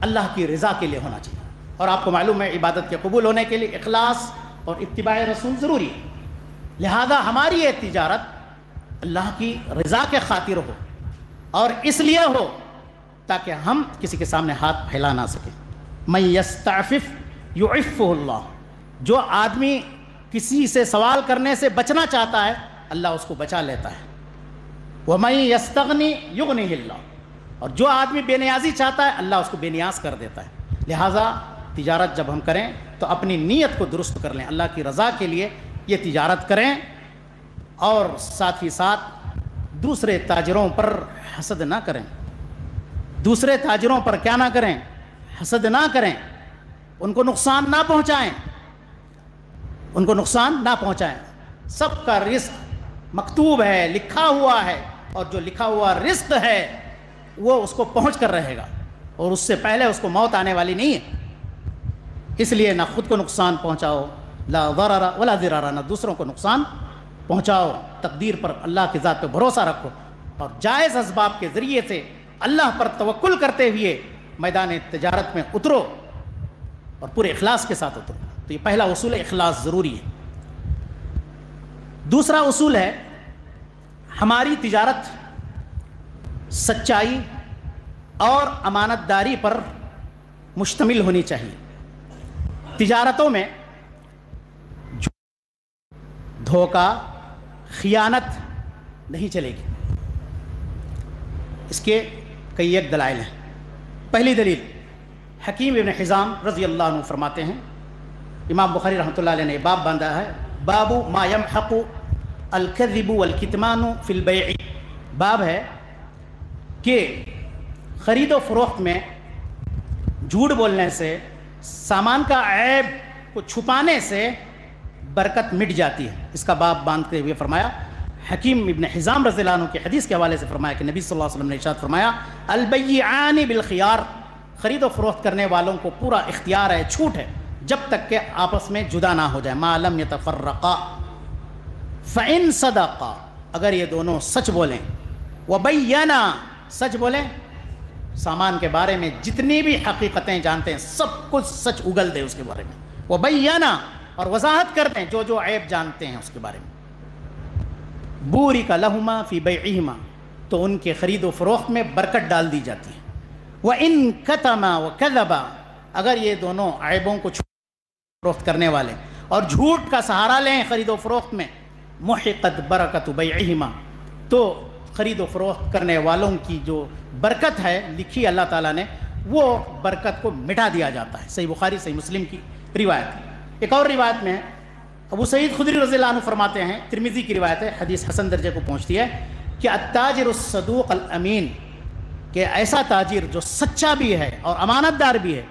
Speaker 1: اللہ کی رضا کے لیے ہونا چاہیے، اور آپ کو معلوم ہے عبادت کے قبول ہونے کے لیے اخلاص اور اتباع رسول ضروری ہے، لہذا ہماری یہ تجارت اللہ کی رضا کے خاطر ہو، اور اس لیے ہو تاکہ ہم کسی کے سامنے ہاتھ پھیلا نہ سکیں۔ من یستعفف یعفہ اللہ، جو آدمی کسی سے سوال کرنے سے بچنا چاہتا ہے اللہ اس کو بچا لیتا ہے. ومن یستغنی یغنہ اللہ، اور جو آدمی بے نیازی چاہتا ہے اللہ اس کو بے نیاز کر دیتا ہے. لہٰذا تجارت جب ہم کریں تو اپنی نیت کو درست کر لیں، اللہ کی رضا کے لیے یہ تجارت کریں، اور ساتھ ہی ساتھ دوسرے تاجروں پر حسد نہ کریں. دوسرے تاجروں پر کیا نہ کریں؟ حسد نہ کریں، ان کو نقصان نہ پہنچائیں، ان کو نقصان نہ پہنچائیں. سب کا رزق مکتوب ہے، لکھا ہوا ہے، اور جو لکھا ہوا رزق ہے وہ اس کو پہنچ کر رہے گا، اور اس سے پہلے اس کو موت آنے والی نہیں ہے. اس لیے نہ خود کو نقصان پہنچاؤ، لا ضرر ولا ضرار، نہ دوسروں کو نقصان پہنچاؤ. تقدیر پر اللہ کی ذات پہ بھروسہ رکھو، اور جائز اسباب کے ذریعے سے اللہ پر توکل کرتے ہوئے میدان تجارت میں اترو، اور پورے اخلاص کے ساتھ اترو. تو یہ پہلا اصول ہے، اخلاص ضروری ہے. دوسرا اصول ہے ہماری تجارت سچائی اور امانت داری پر مشتمل ہونی چاہیے. تجارتوں میں دھوکہ، خیانت نہیں چلے گی. اس کے کئی ایک دلائل ہیں. پہلی دلیل، حکیم ابن حزام رضی اللہ عنہ فرماتے ہیں، امام بخاری رحمۃ اللہ علیہ نے باب باندھا ہے، باب ما یمحق الکذب والکتمان فی البیع. باب ہے کہ خرید و فروخت میں جھوٹ بولنے سے، سامان کا عیب کو چھپانے سے برکت مٹ جاتی ہے. اس کا باب باندھتے ہوئے فرمایا، حکیم ابن حزام رضی اللہ عنہ کی حدیث کے حوالے سے فرمایا کہ نبی صلی اللہ علیہ وسلم نے ارشاد فرمایا، البیعان بالخیار، خرید و فروخت کرنے والوں کو پورا اختیار ہے، چھوٹ ہے، جب تک کہ آپس میں جدا نہ ہو جائے، ما لم یتفرقا، فإن صدقا، اگر یہ دونوں سچ بولیں، وبینا، سچ بولیں، سامان کے بارے میں جتنی بھی حقیقتیں جانتے ہیں سب کچھ سچ اگل دیں اس کے بارے میں، وبینا، اور وضاحت کر دیں جو جو عیب جانتے ہیں اس کے بارے میں، بورک لہما فی بیعہما، تو ان کے خرید و فروخت میں برکت ڈال دی جاتی ہے. وَإِن كَتَمَا وَكَذَبَا، اگر یہ دونوں عیبوں کو فروخت کرنے والے اور جھوٹ کا سہارا لیں خرید و فروخت میں، محقت برکت بیعہما، تو خرید و فروخت کرنے والوں کی جو برکت ہے لکھی اللہ تعالیٰ نے، وہ برکت کو مٹا دیا جاتا ہے. صحیح بخاری صحیح مسلم کی روایت. ایک اور روایت میں ابو سعید خدری رضی اللہ عنہ فرماتے ہیں، ترمذی کی روایت ہے، حدیث حسن درجے کو پہنچتی ہے، کہ التاجر الصدوق الامین، کہ ایسا تاجر جو سچا بھی ہے اور امانت دار بھی ہے،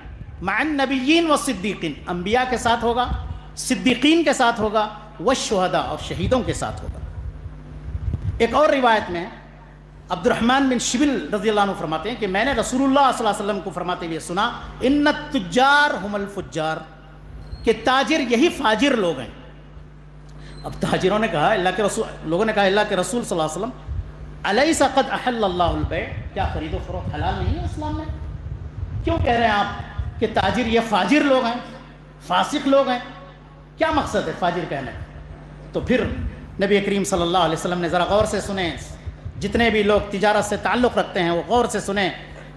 Speaker 1: مع النبیین والصدیقین، انبیاء کے ساتھ ہوگا، صدیقین کے ساتھ ہوگا، والشہداء، اور شہیدوں کے ساتھ ہوگا. ایک اور روایت میں عبد الرحمن بن شبل رضی اللہ عنہ فرماتے ہیں کہ میں نے رسول اللہ صلی اللہ علیہ وسلم کو فرماتے ہوئے سنا، ان التجار هم الفجار، کہ تاجر یہی فاجر لوگ ہیں. اب تاجروں نے کہا، اللہ کے رسول، لوگوں نے کہا اللہ کے رسول صلی اللہ علیہ وسلم، الیس قد احل اللہ البیع، کیا خرید و فروخت حلال نہیں ہے اسلام میں؟ کیوں کہہ رہے ہیں آپ کہ تاجر یہ فاجر لوگ ہیں، فاسق لوگ ہیں؟ کیا مقصد ہے فاجر کہنے؟ تو پھر نبی کریم صلی اللہ علیہ وسلم نے ذرا غور سے سنیں، جتنے بھی لوگ تجارت سے تعلق رکھتے ہیں وہ غور سے سنیں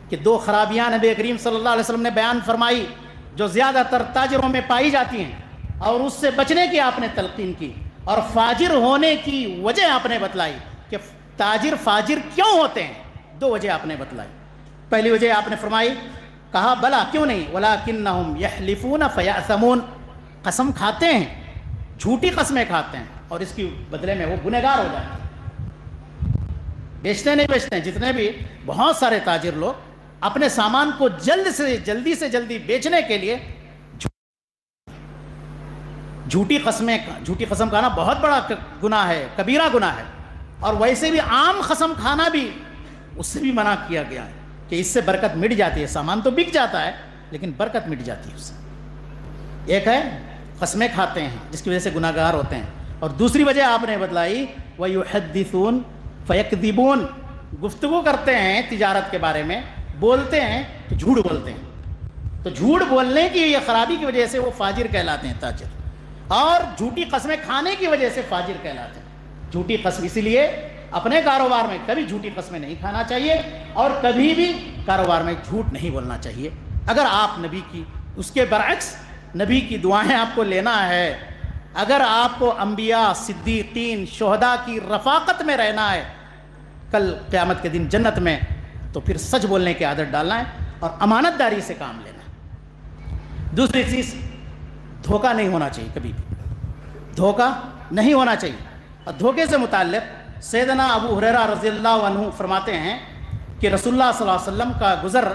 Speaker 1: کہ دو خرابیاں نبی کریم صلی اللہ علیہ وسلم نے بیان فرمائی جو زیادہ تر تاجروں میں پائی جاتی ہیں، اور اس سے بچنے کی آپ نے تلقین کی، اور فاجر ہونے کی وجہ آپ نے بتلائی کہ تاجر فاجر کیوں ہوتے ہیں. دو وجہ آپ نے بتلائی. پہلی وجہ آپ نے فرمائی، کہا بلا کیوں نہیں، وَلَكِنَّهُمْ يَحْلِفُونَ فَيَأْثَمُونَ، قسم کھاتے ہیں، جھوٹی قسمیں کھاتے ہیں، اور اس کی بدلے میں وہ گنہگار ہو جاتے ہیں. بیچتے نہیں بیچتے ہیں، جتنے بھی بہت سارے تاجر لوگ اپنے سامان کو جلدی سے جلدی بیچنے کے لیے جھوٹی قسم کھانا بہت بڑا گناہ ہے، کبیرہ گناہ ہے. اور ویسے بھی عام قسم کھانا بھی اس سے بھی منع کیا گیا ہے کہ اس سے برکت مٹ جاتی ہے. سامان تو بک جاتا ہے لیکن برکت مٹ جاتی ہے اس سے. ایک ہے قسمیں کھاتے ہیں جس کی وجہ سے گناہ گار ہوتے ہیں، اور دوسری وجہ آپ نے بتلائی وَيُحَدِّثُونَ فَيَكْذِبُونَ، گفتگو کرتے ہیں تجارت کے بارے میں، بولتے ہیں تو جھوٹ بولتے ہیں. تو جھوٹ بولنے کی یہ خرابی کی وجہ سے وہ فاجر کہلاتے ہیں تاجر، اور جھوٹی قسمیں کھانے کی وجہ سے فاجر کہلاتے ہیں. جھوٹی قسم، اسی لیے اپنے کاروبار میں کبھی جھوٹی قسمیں نہیں کھانا چاہیے، اور کبھی بھی کاروبار میں جھوٹ نہیں بولنا چاہیے. اگر آپ نبی کی اس کے برعکس نبی کی دعائیں آپ کو لینا ہے، اگر آپ کو انبیاء، صدیقین، شہداء کی رفاقت میں رہنا ہے کل قیامت کے دن جنت میں، تو پھر سچ بولنے کی عادت ڈالنا ہے اور امانت داری سے کام لینا ہے۔ دوسری چیز، دھوکہ نہیں ہونا چاہیے، کبھی بھی دھوکہ نہیں ہونا چاہیے۔ اور دھوکے سے متعلق سیدنا ابو ہریرہ رضی اللہ عنہ فرماتے ہیں کہ رسول اللہ صلی اللہ علیہ وسلم کا گزر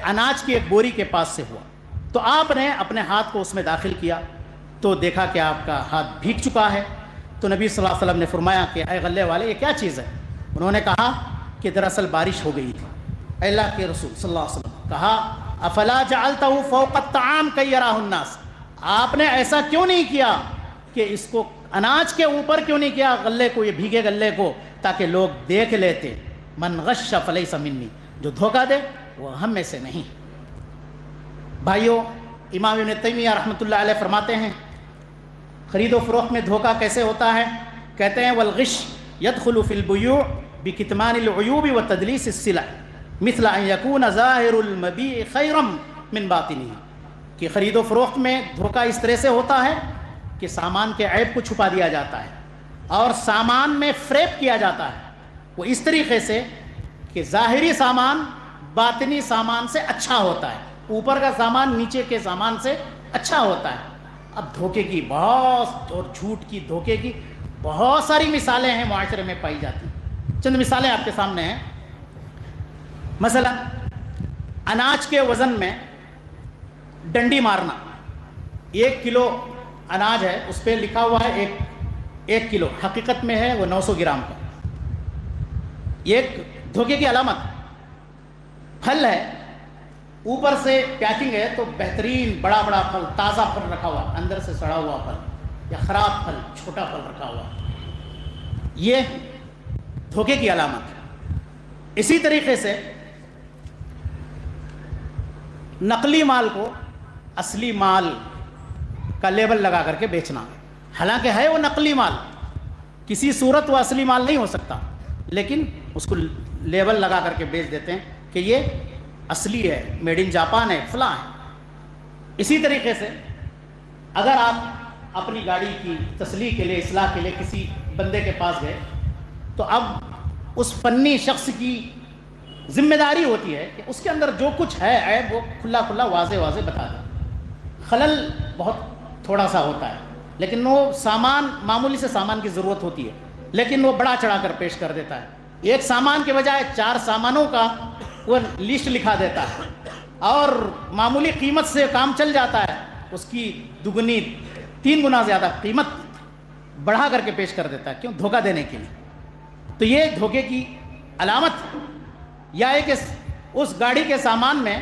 Speaker 1: اناج کی ایک بوری کے پاس سے ہوا، تو آپ نے اپنے ہاتھ کو اس میں داخل کیا تو دیکھا کہ آپ کا ہاتھ بھیگ چکا ہے۔ تو نبی صلی اللہ علیہ وسلم نے فرمایا کہ اے غلے والے، یہ کیا چیز ہے؟ انہوں نے کہا کہ دراصل بارش ہو گئی تھی۔ اے اللہ کے رسول صلی اللہ علیہ وسلم کہا افلا جعلتہ فوق الطعام کی یراہ الناس، آپ نے ایسا کیوں نہیں کیا کہ اس کو اناج کے اوپر کیوں نہیں کیا، غلے کو، یہ بھیگے غلے کو، تاکہ لوگ دیکھ لیتے۔ من غش فلیس منی، جو دھوکہ دے وہ ہم میں سے نہیں۔ بھائیو، امام ابن تیمیہ رحمۃ اللہ علیہ فرماتے ہیں خرید و فروخت میں دھوکہ کیسے ہوتا ہے؟ کہتے ہیں والغش يدخل في البيوع بكتمان العيوب وتدليس السلع مثل ان يكون ظاهر المبيع خيرا من باطنه، کہ خرید و فروخت میں دھوکہ اس طرح سے ہوتا ہے کہ سامان کے عیب کو چھپا دیا جاتا ہے اور سامان میں فریب کیا جاتا ہے، وہ اس طریقے سے کہ ظاہری سامان باطنی سامان سے اچھا ہوتا ہے، اوپر کا سامان نیچے کے سامان سے اچھا ہوتا ہے۔ اب دھوکے کی بہت، اور جھوٹ کی، دھوکے کی بہت ساری مثالیں ہیں معاشرے میں پائی جاتی ہیں۔ چند مثالیں آپ کے سامنے ہیں۔ مثلا اناج کے وزن میں ڈنڈی مارنا، 1 کلو اناج ہے، اس پہ لکھا ہوا ہے 1 کلو، حقیقت میں ہے وہ 900 گرام کا۔ یہ ایک دھوکے کی علامت۔ پھل ہے، اوپر سے پیکنگ ہے تو بہترین بڑا بڑا پھل، تازہ پھل رکھا ہوا، اندر سے سڑا ہوا پھل یا خراب پھل، چھوٹا پھل رکھا ہوا، یہ دھوکے کی علامت۔ اسی طریقے سے نقلی مال کو اصلی مال کا لیبل لگا کر کے بیچنا، حالانکہ ہے وہ نقلی مال، کسی صورت وہ اصلی مال نہیں ہو سکتا، لیکن اس کو لیبل لگا کر کے بیچ دیتے ہیں کہ یہ اصلی ہے، میڈ ان جاپان ہے، فلاں ہے۔ اسی طریقے سے اگر آپ اپنی گاڑی کی تصلیح کے لیے، اصلاح کے لیے کسی بندے کے پاس گئے، تو اب اس فنی شخص کی ذمہ داری ہوتی ہے کہ اس کے اندر جو کچھ ہے عیب وہ کھلا کھلا واضح واضح بتا دیں۔ خلل بہت تھوڑا سا ہوتا ہے، لیکن وہ سامان، معمولی سے سامان کی ضرورت ہوتی ہے، لیکن وہ بڑا چڑھا کر پیش کر دیتا ہے۔ ایک سامان کے بجائے 4 سامانوں کا وہ لسٹ لکھا دیتا ہے، اور معمولی قیمت سے کام چل جاتا ہے، اس کی دگنی 3 گنا زیادہ قیمت بڑھا کر کے پیش کر دیتا ہے، کیوں؟ دھوکہ دینے کے لیے۔ تو یہ دھوکے کی علامت۔ یا ایک اس گاڑی کے سامان میں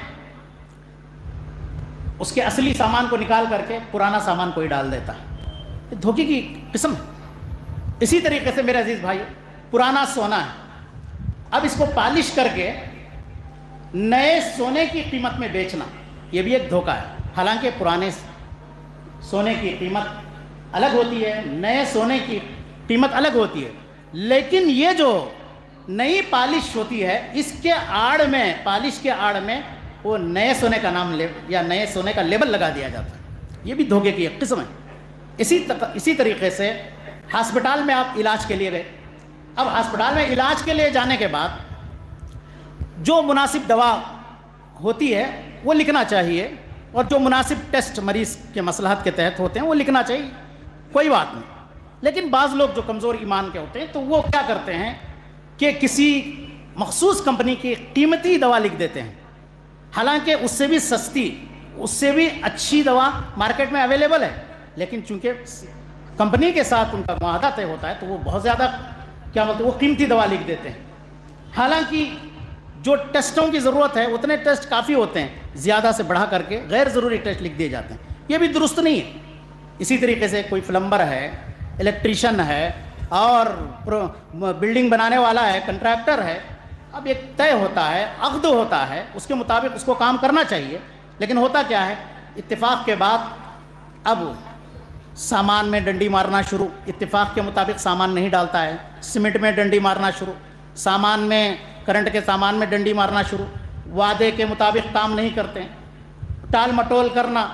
Speaker 1: اس کے اصلی سامان کو نکال کر کے پرانا سامان کوئی ڈال دیتا ہے، دھوکے کی قسم۔ اسی طریقے سے میرے عزیز بھائی، پرانا سونا ہے، اب اس کو پالش کر کے نئے سونے کی قیمت میں بیچنا، یہ بھی ایک دھوکہ ہے۔ حالانکہ پرانے سونے کی قیمت الگ ہوتی ہے، نئے سونے کی قیمت الگ ہوتی ہے، لیکن یہ جو نئی پالش ہوتی ہے، اس کے آڑ میں، پالش کے آڑ میں وہ نئے سونے کا نام یا نئے سونے کا لیبل لگا دیا جاتا ہے، یہ بھی دھوکے کی ایک قسم ہے۔ اسی طریقے سے ہسپتال میں آپ علاج کے لیے گئے، اب ہسپتال میں علاج کے لیے جانے کے بعد جو مناسب دوا ہوتی ہے وہ لکھنا چاہیے، اور جو مناسب ٹیسٹ مریض کے مصلحت کے تحت ہوتے ہیں وہ لکھنا چاہیے، کوئی بات نہیں۔ لیکن بعض لوگ جو کمزور ایمان کے ہوتے ہیں تو وہ کیا کرتے ہیں کہ کسی مخصوص کمپنی کی قیمتی دوا لکھ دیتے ہیں، حالانکہ اس سے بھی سستی، اس سے بھی اچھی دوا مارکیٹ میں اویلیبل ہے، لیکن چونکہ کمپنی کے ساتھ ان کا معاہدہ طے ہوتا ہے تو وہ بہت زیادہ کیا بولتے ہیں، وہ قیمتی دوا لکھ دیتے ہیں، حالانکہ جو ٹیسٹوں کی ضرورت ہے اتنے ٹیسٹ کافی ہوتے ہیں، زیادہ سے بڑھا کر کے غیر ضروری ٹیسٹ لکھ دیے جاتے ہیں، یہ بھی درست نہیں ہے۔ اسی طریقے سے کوئی پلمبر ہے، الیکٹریشین ہے، اور بلڈنگ بنانے والا ہے، کنٹریکٹر ہے، اب ایک طے ہوتا ہے، عقد ہوتا ہے، اس کے مطابق اس کو کام کرنا چاہیے، لیکن ہوتا کیا ہے، اتفاق کے بعد اب سامان میں ڈنڈی مارنا شروع، اتفاق کے مطابق سامان نہیں ڈالتا ہے، سیمنٹ میں ڈنڈی مارنا شروع، سامان میں، کرنٹ کے سامان میں ڈنڈی مارنا شروع، وعدے کے مطابق کام نہیں کرتے ہیں، ٹال مٹول کرنا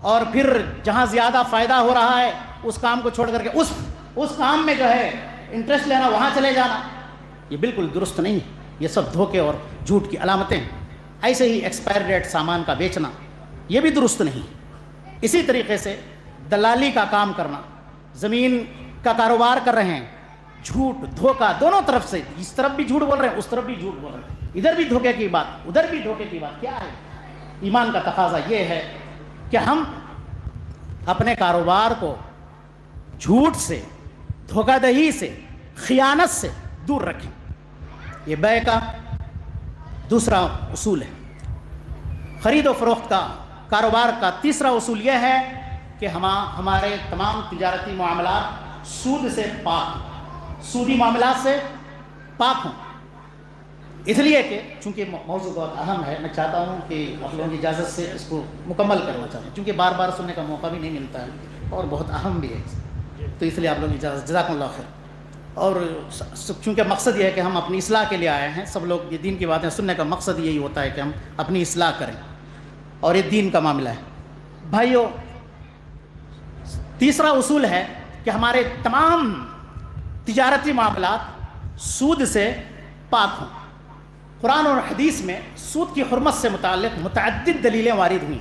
Speaker 1: اور پھر جہاں زیادہ فائدہ ہو رہا ہے اس کام کو چھوڑ کر کے اس کام میں جو ہے انٹرسٹ لینا، وہاں چلے جانا، یہ بالکل درست نہیں ہے. یہ سب دھوکے اور جھوٹ کی علامتیں ہیں. ایسے ہی ایکسپائر ڈیٹ سامان کا بیچنا، یہ بھی درست نہیں. اسی طریقے سے دلالی کا کام کرنا، زمین کا کاروبار کر رہے ہیں، جھوٹ دھوکہ دونوں طرف سے، اس طرف بھی جھوٹ بول رہے ہیں، اس طرف بھی جھوٹ بول رہے ہیں، ادھر بھی دھوکے کی بات ادھر بھی دھوکے کی بات. کیا ہے؟ ایمان کا تقاضا یہ ہے کہ ہم اپنے کاروبار کو جھوٹ سے، دھوکہ دہی سے، خیانت سے دور رکھیں. یہ بیع کا دوسرا اصول ہے. خرید و فروخت کا کاروبار کا تیسرا اصول یہ ہے کہ ہمارے تمام تجارتی معاملات سود سے پاک، سودی معاملات سے پاک ہوں. اس لیے کہ چونکہ موضوع بہت اہم ہے، میں چاہتا ہوں کہ آپ لوگوں کی اجازت سے اس کو مکمل کرنا چاہتا ہوں، چونکہ بار بار سننے کا موقع بھی نہیں ملتا ہے اور بہت اہم بھی ہے، تو اس لیے آپ لوگوں کی اجازت. جزاکم اللہ خیر. اور چونکہ مقصد یہ ہے کہ ہم اپنی اصلاح کے لیے آئے ہیں، سب لوگ یہ دین کی باتیں سننے کا مقصد یہی ہوتا ہے کہ ہم اپنی اصلاح کریں، اور یہ دین کا معاملہ ہے. بھائیو، تیسرا اصول ہے کہ ہمارے تمام تجارتی معاملات سود سے پاک ہوں. قرآن اور حدیث میں سود کی حرمت سے متعلق متعدد دلیلیں وارد ہوئیں.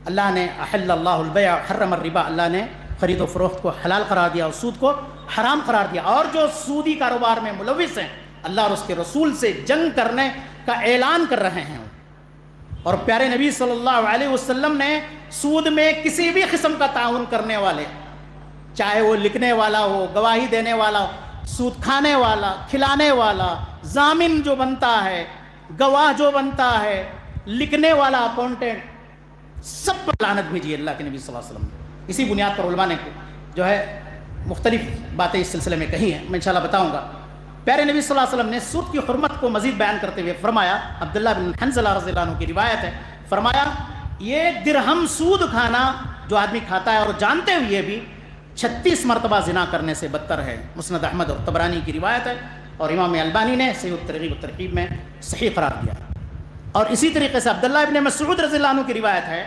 Speaker 1: اللہ نے احل اللہ البیع حرم الربا، اللہ نے خرید و فروخت کو حلال قرار دیا اور سود کو حرام قرار دیا. اور جو سودی کاروبار میں ملوث ہیں، اللہ اور اس کے رسول سے جنگ کرنے کا اعلان کر رہے ہیں. اور پیارے نبی صلی اللہ علیہ وسلم نے سود میں کسی بھی قسم کا تعاون کرنے والے، چاہے وہ لکھنے والا ہو، گواہی دینے والا ہو، سود کھانے والا، کھلانے والا، ضامن جو بنتا ہے، گواہ جو بنتا ہے، لکھنے والا اکاؤنٹنٹ، سب پر لعنت بھیجی اللہ کے نبی صلی اللہ علیہ وسلم نے. اسی بنیاد پر علماء نے جو ہے مختلف باتیں اس سلسلے میں کہی ہیں، میں انشاءاللہ بتاؤں گا. پیارے نبی صلی اللہ علیہ وسلم نے سود کی حرمت کو مزید بیان کرتے ہوئے فرمایا، عبداللہ بن حنظلہ رضی اللہ عنہ کی روایت ہے، فرمایا یہ درہم سود کھانا جو آدمی کھاتا ہے اور جانتے ہوئے بھی 36 مرتبہ زنا کرنے سے بدتر ہے. مسند احمد اور طبرانی کی روایت ہے، اور امام البانی نے صحیح الترغیب والترہیب میں صحیح قرار دیا. اور اسی طریقے سے عبداللہ ابن مسعود رضی اللہ عنہ کی روایت ہے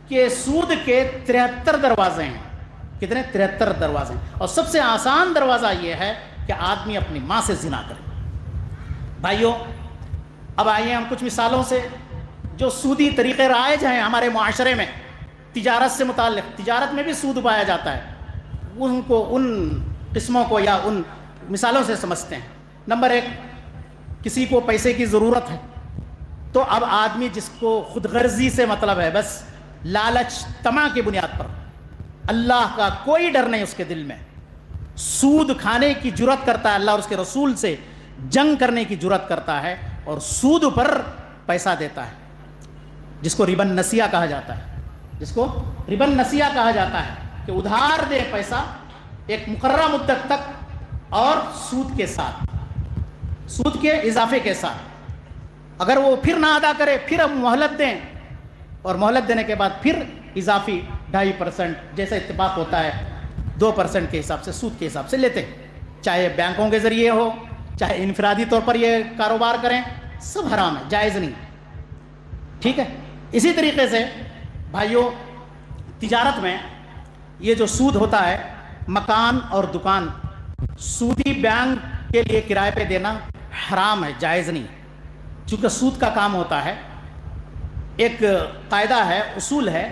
Speaker 1: کہ سود کے 73 دروازے ہیں. کتنے؟ 73 دروازے ہیں. اور سب سے آسان دروازہ یہ ہے کہ آدمی اپنی ماں سے زنا کرے. بھائیو، اب آئیے ہم کچھ مثالوں سے جو سودی طریقے رائج ہیں ہمارے معاشرے میں تجارت سے متعلق. تجارت میں بھی سود پایا جاتا ہے، ان کو ان قسموں کو یا ان مثالوں سے سمجھتے ہیں. نمبر 1، کسی کو پیسے کی ضرورت ہے تو اب آدمی جس کو خود غرضی سے مطلب ہے، بس لالچ طمع کی بنیاد پر، اللہ کا کوئی ڈر نہیں اس کے دل میں، سود کھانے کی جرات کرتا ہے، اللہ اور اس کے رسول سے جنگ کرنے کی جرات کرتا ہے اور سود پر پیسہ دیتا ہے، جس کو ربا نسیہ کہا جاتا ہے. جس کو ربا نسیہ کہا جاتا ہے کہ ادھار دے پیسہ ایک مقررہ مدت تک اور سود کے ساتھ، سود کے اضافے کے ساتھ. اگر وہ پھر نہ ادا کرے پھر ہم مہلت دیں، اور مہلت دینے کے بعد پھر اضافی 2.5% جیسا اتفاق ہوتا ہے 2% کے حساب سے، سود کے حساب سے لیتے ہیں. چاہے بینکوں کے ذریعے ہو، چاہے انفرادی طور پر یہ کاروبار کریں، سب حرام ہے، جائز نہیں. ٹھیک ہے. اسی طریقے سے بھائیو، تجارت میں یہ جو سود ہوتا ہے، مکان اور دکان سودی بینک کے لیے کرائے پہ دینا حرام ہے، جائز نہیں. چونکہ سود کا کام ہوتا ہے، ایک قاعدہ ہے، اصول ہے.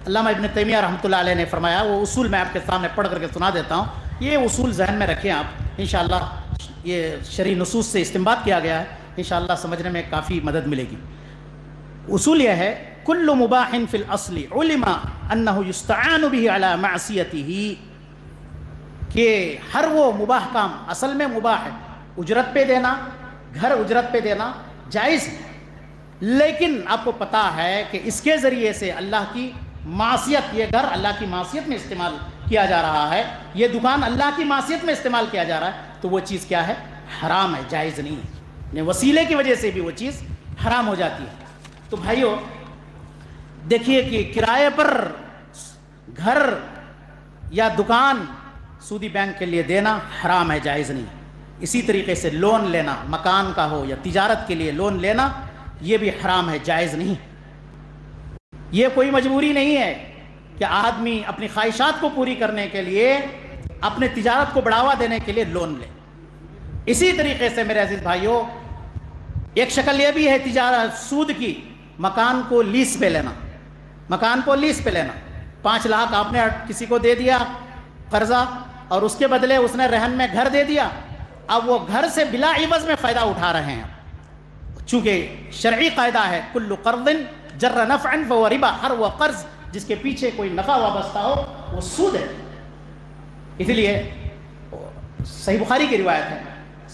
Speaker 1: علامہ ابن تیمیہ رحمۃ اللہ علیہ نے فرمایا، وہ اصول میں آپ کے سامنے پڑھ کر کے سنا دیتا ہوں. یہ اصول ذہن میں رکھیں آپ، انشاءاللہ یہ شرعی نصوص سے استنباط کیا گیا ہے، انشاءاللہ سمجھنے میں کافی مدد ملے گی. اصول یہ ہے، کل مباح فی الاصل علم انہ یستعان به علی معصیتہ، کہ ہر وہ مباح کام اصل میں مباح ہے، اجرت پہ دینا، گھر اجرت پہ دینا جائز ہے، لیکن آپ کو پتا ہے کہ اس کے ذریعے سے اللہ کی معصیت، یہ گھر اللہ کی معصیت میں استعمال کیا جا رہا ہے، یہ دکان اللہ کی معصیت میں استعمال کیا جا رہا ہے، تو وہ چیز کیا ہے؟ حرام ہے، جائز نہیں ہے. وسیلے کی وجہ سے بھی وہ چیز حرام ہو جاتی ہے. تو بھائیو دیکھیے کہ کرائے پر گھر یا دکان سودی بینک کے لیے دینا حرام ہے، جائز نہیں. اسی طریقے سے لون لینا، مکان کا ہو یا تجارت کے لیے لون لینا، یہ بھی حرام ہے، جائز نہیں. یہ کوئی مجبوری نہیں ہے کہ آدمی اپنی خواہشات کو پوری کرنے کے لیے اپنے تجارت کو بڑھاوا دینے کے لیے لون لے۔ اسی طریقے سے میرے عزیز بھائیوں ایک شکل یہ بھی ہے تجارت سود کی، مکان کو لیز پہ لینا، مکان کو لیز پہ لینا۔ 5 لاکھ آپ نے کسی کو دے دیا قرضہ اور اس کے بدلے اس نے رہن میں گھر دے دیا، اب وہ گھر سے بلا عوض میں فائدہ اٹھا رہے ہیں۔ چونکہ شرعی قاعدہ ہے کل قرض جر نفعا فهو ربا، ہر وہ قرض جس کے پیچھے کوئی نفع وابستہ ہو وہ سود ہے۔ اس لیے صحیح بخاری کی روایت ہے،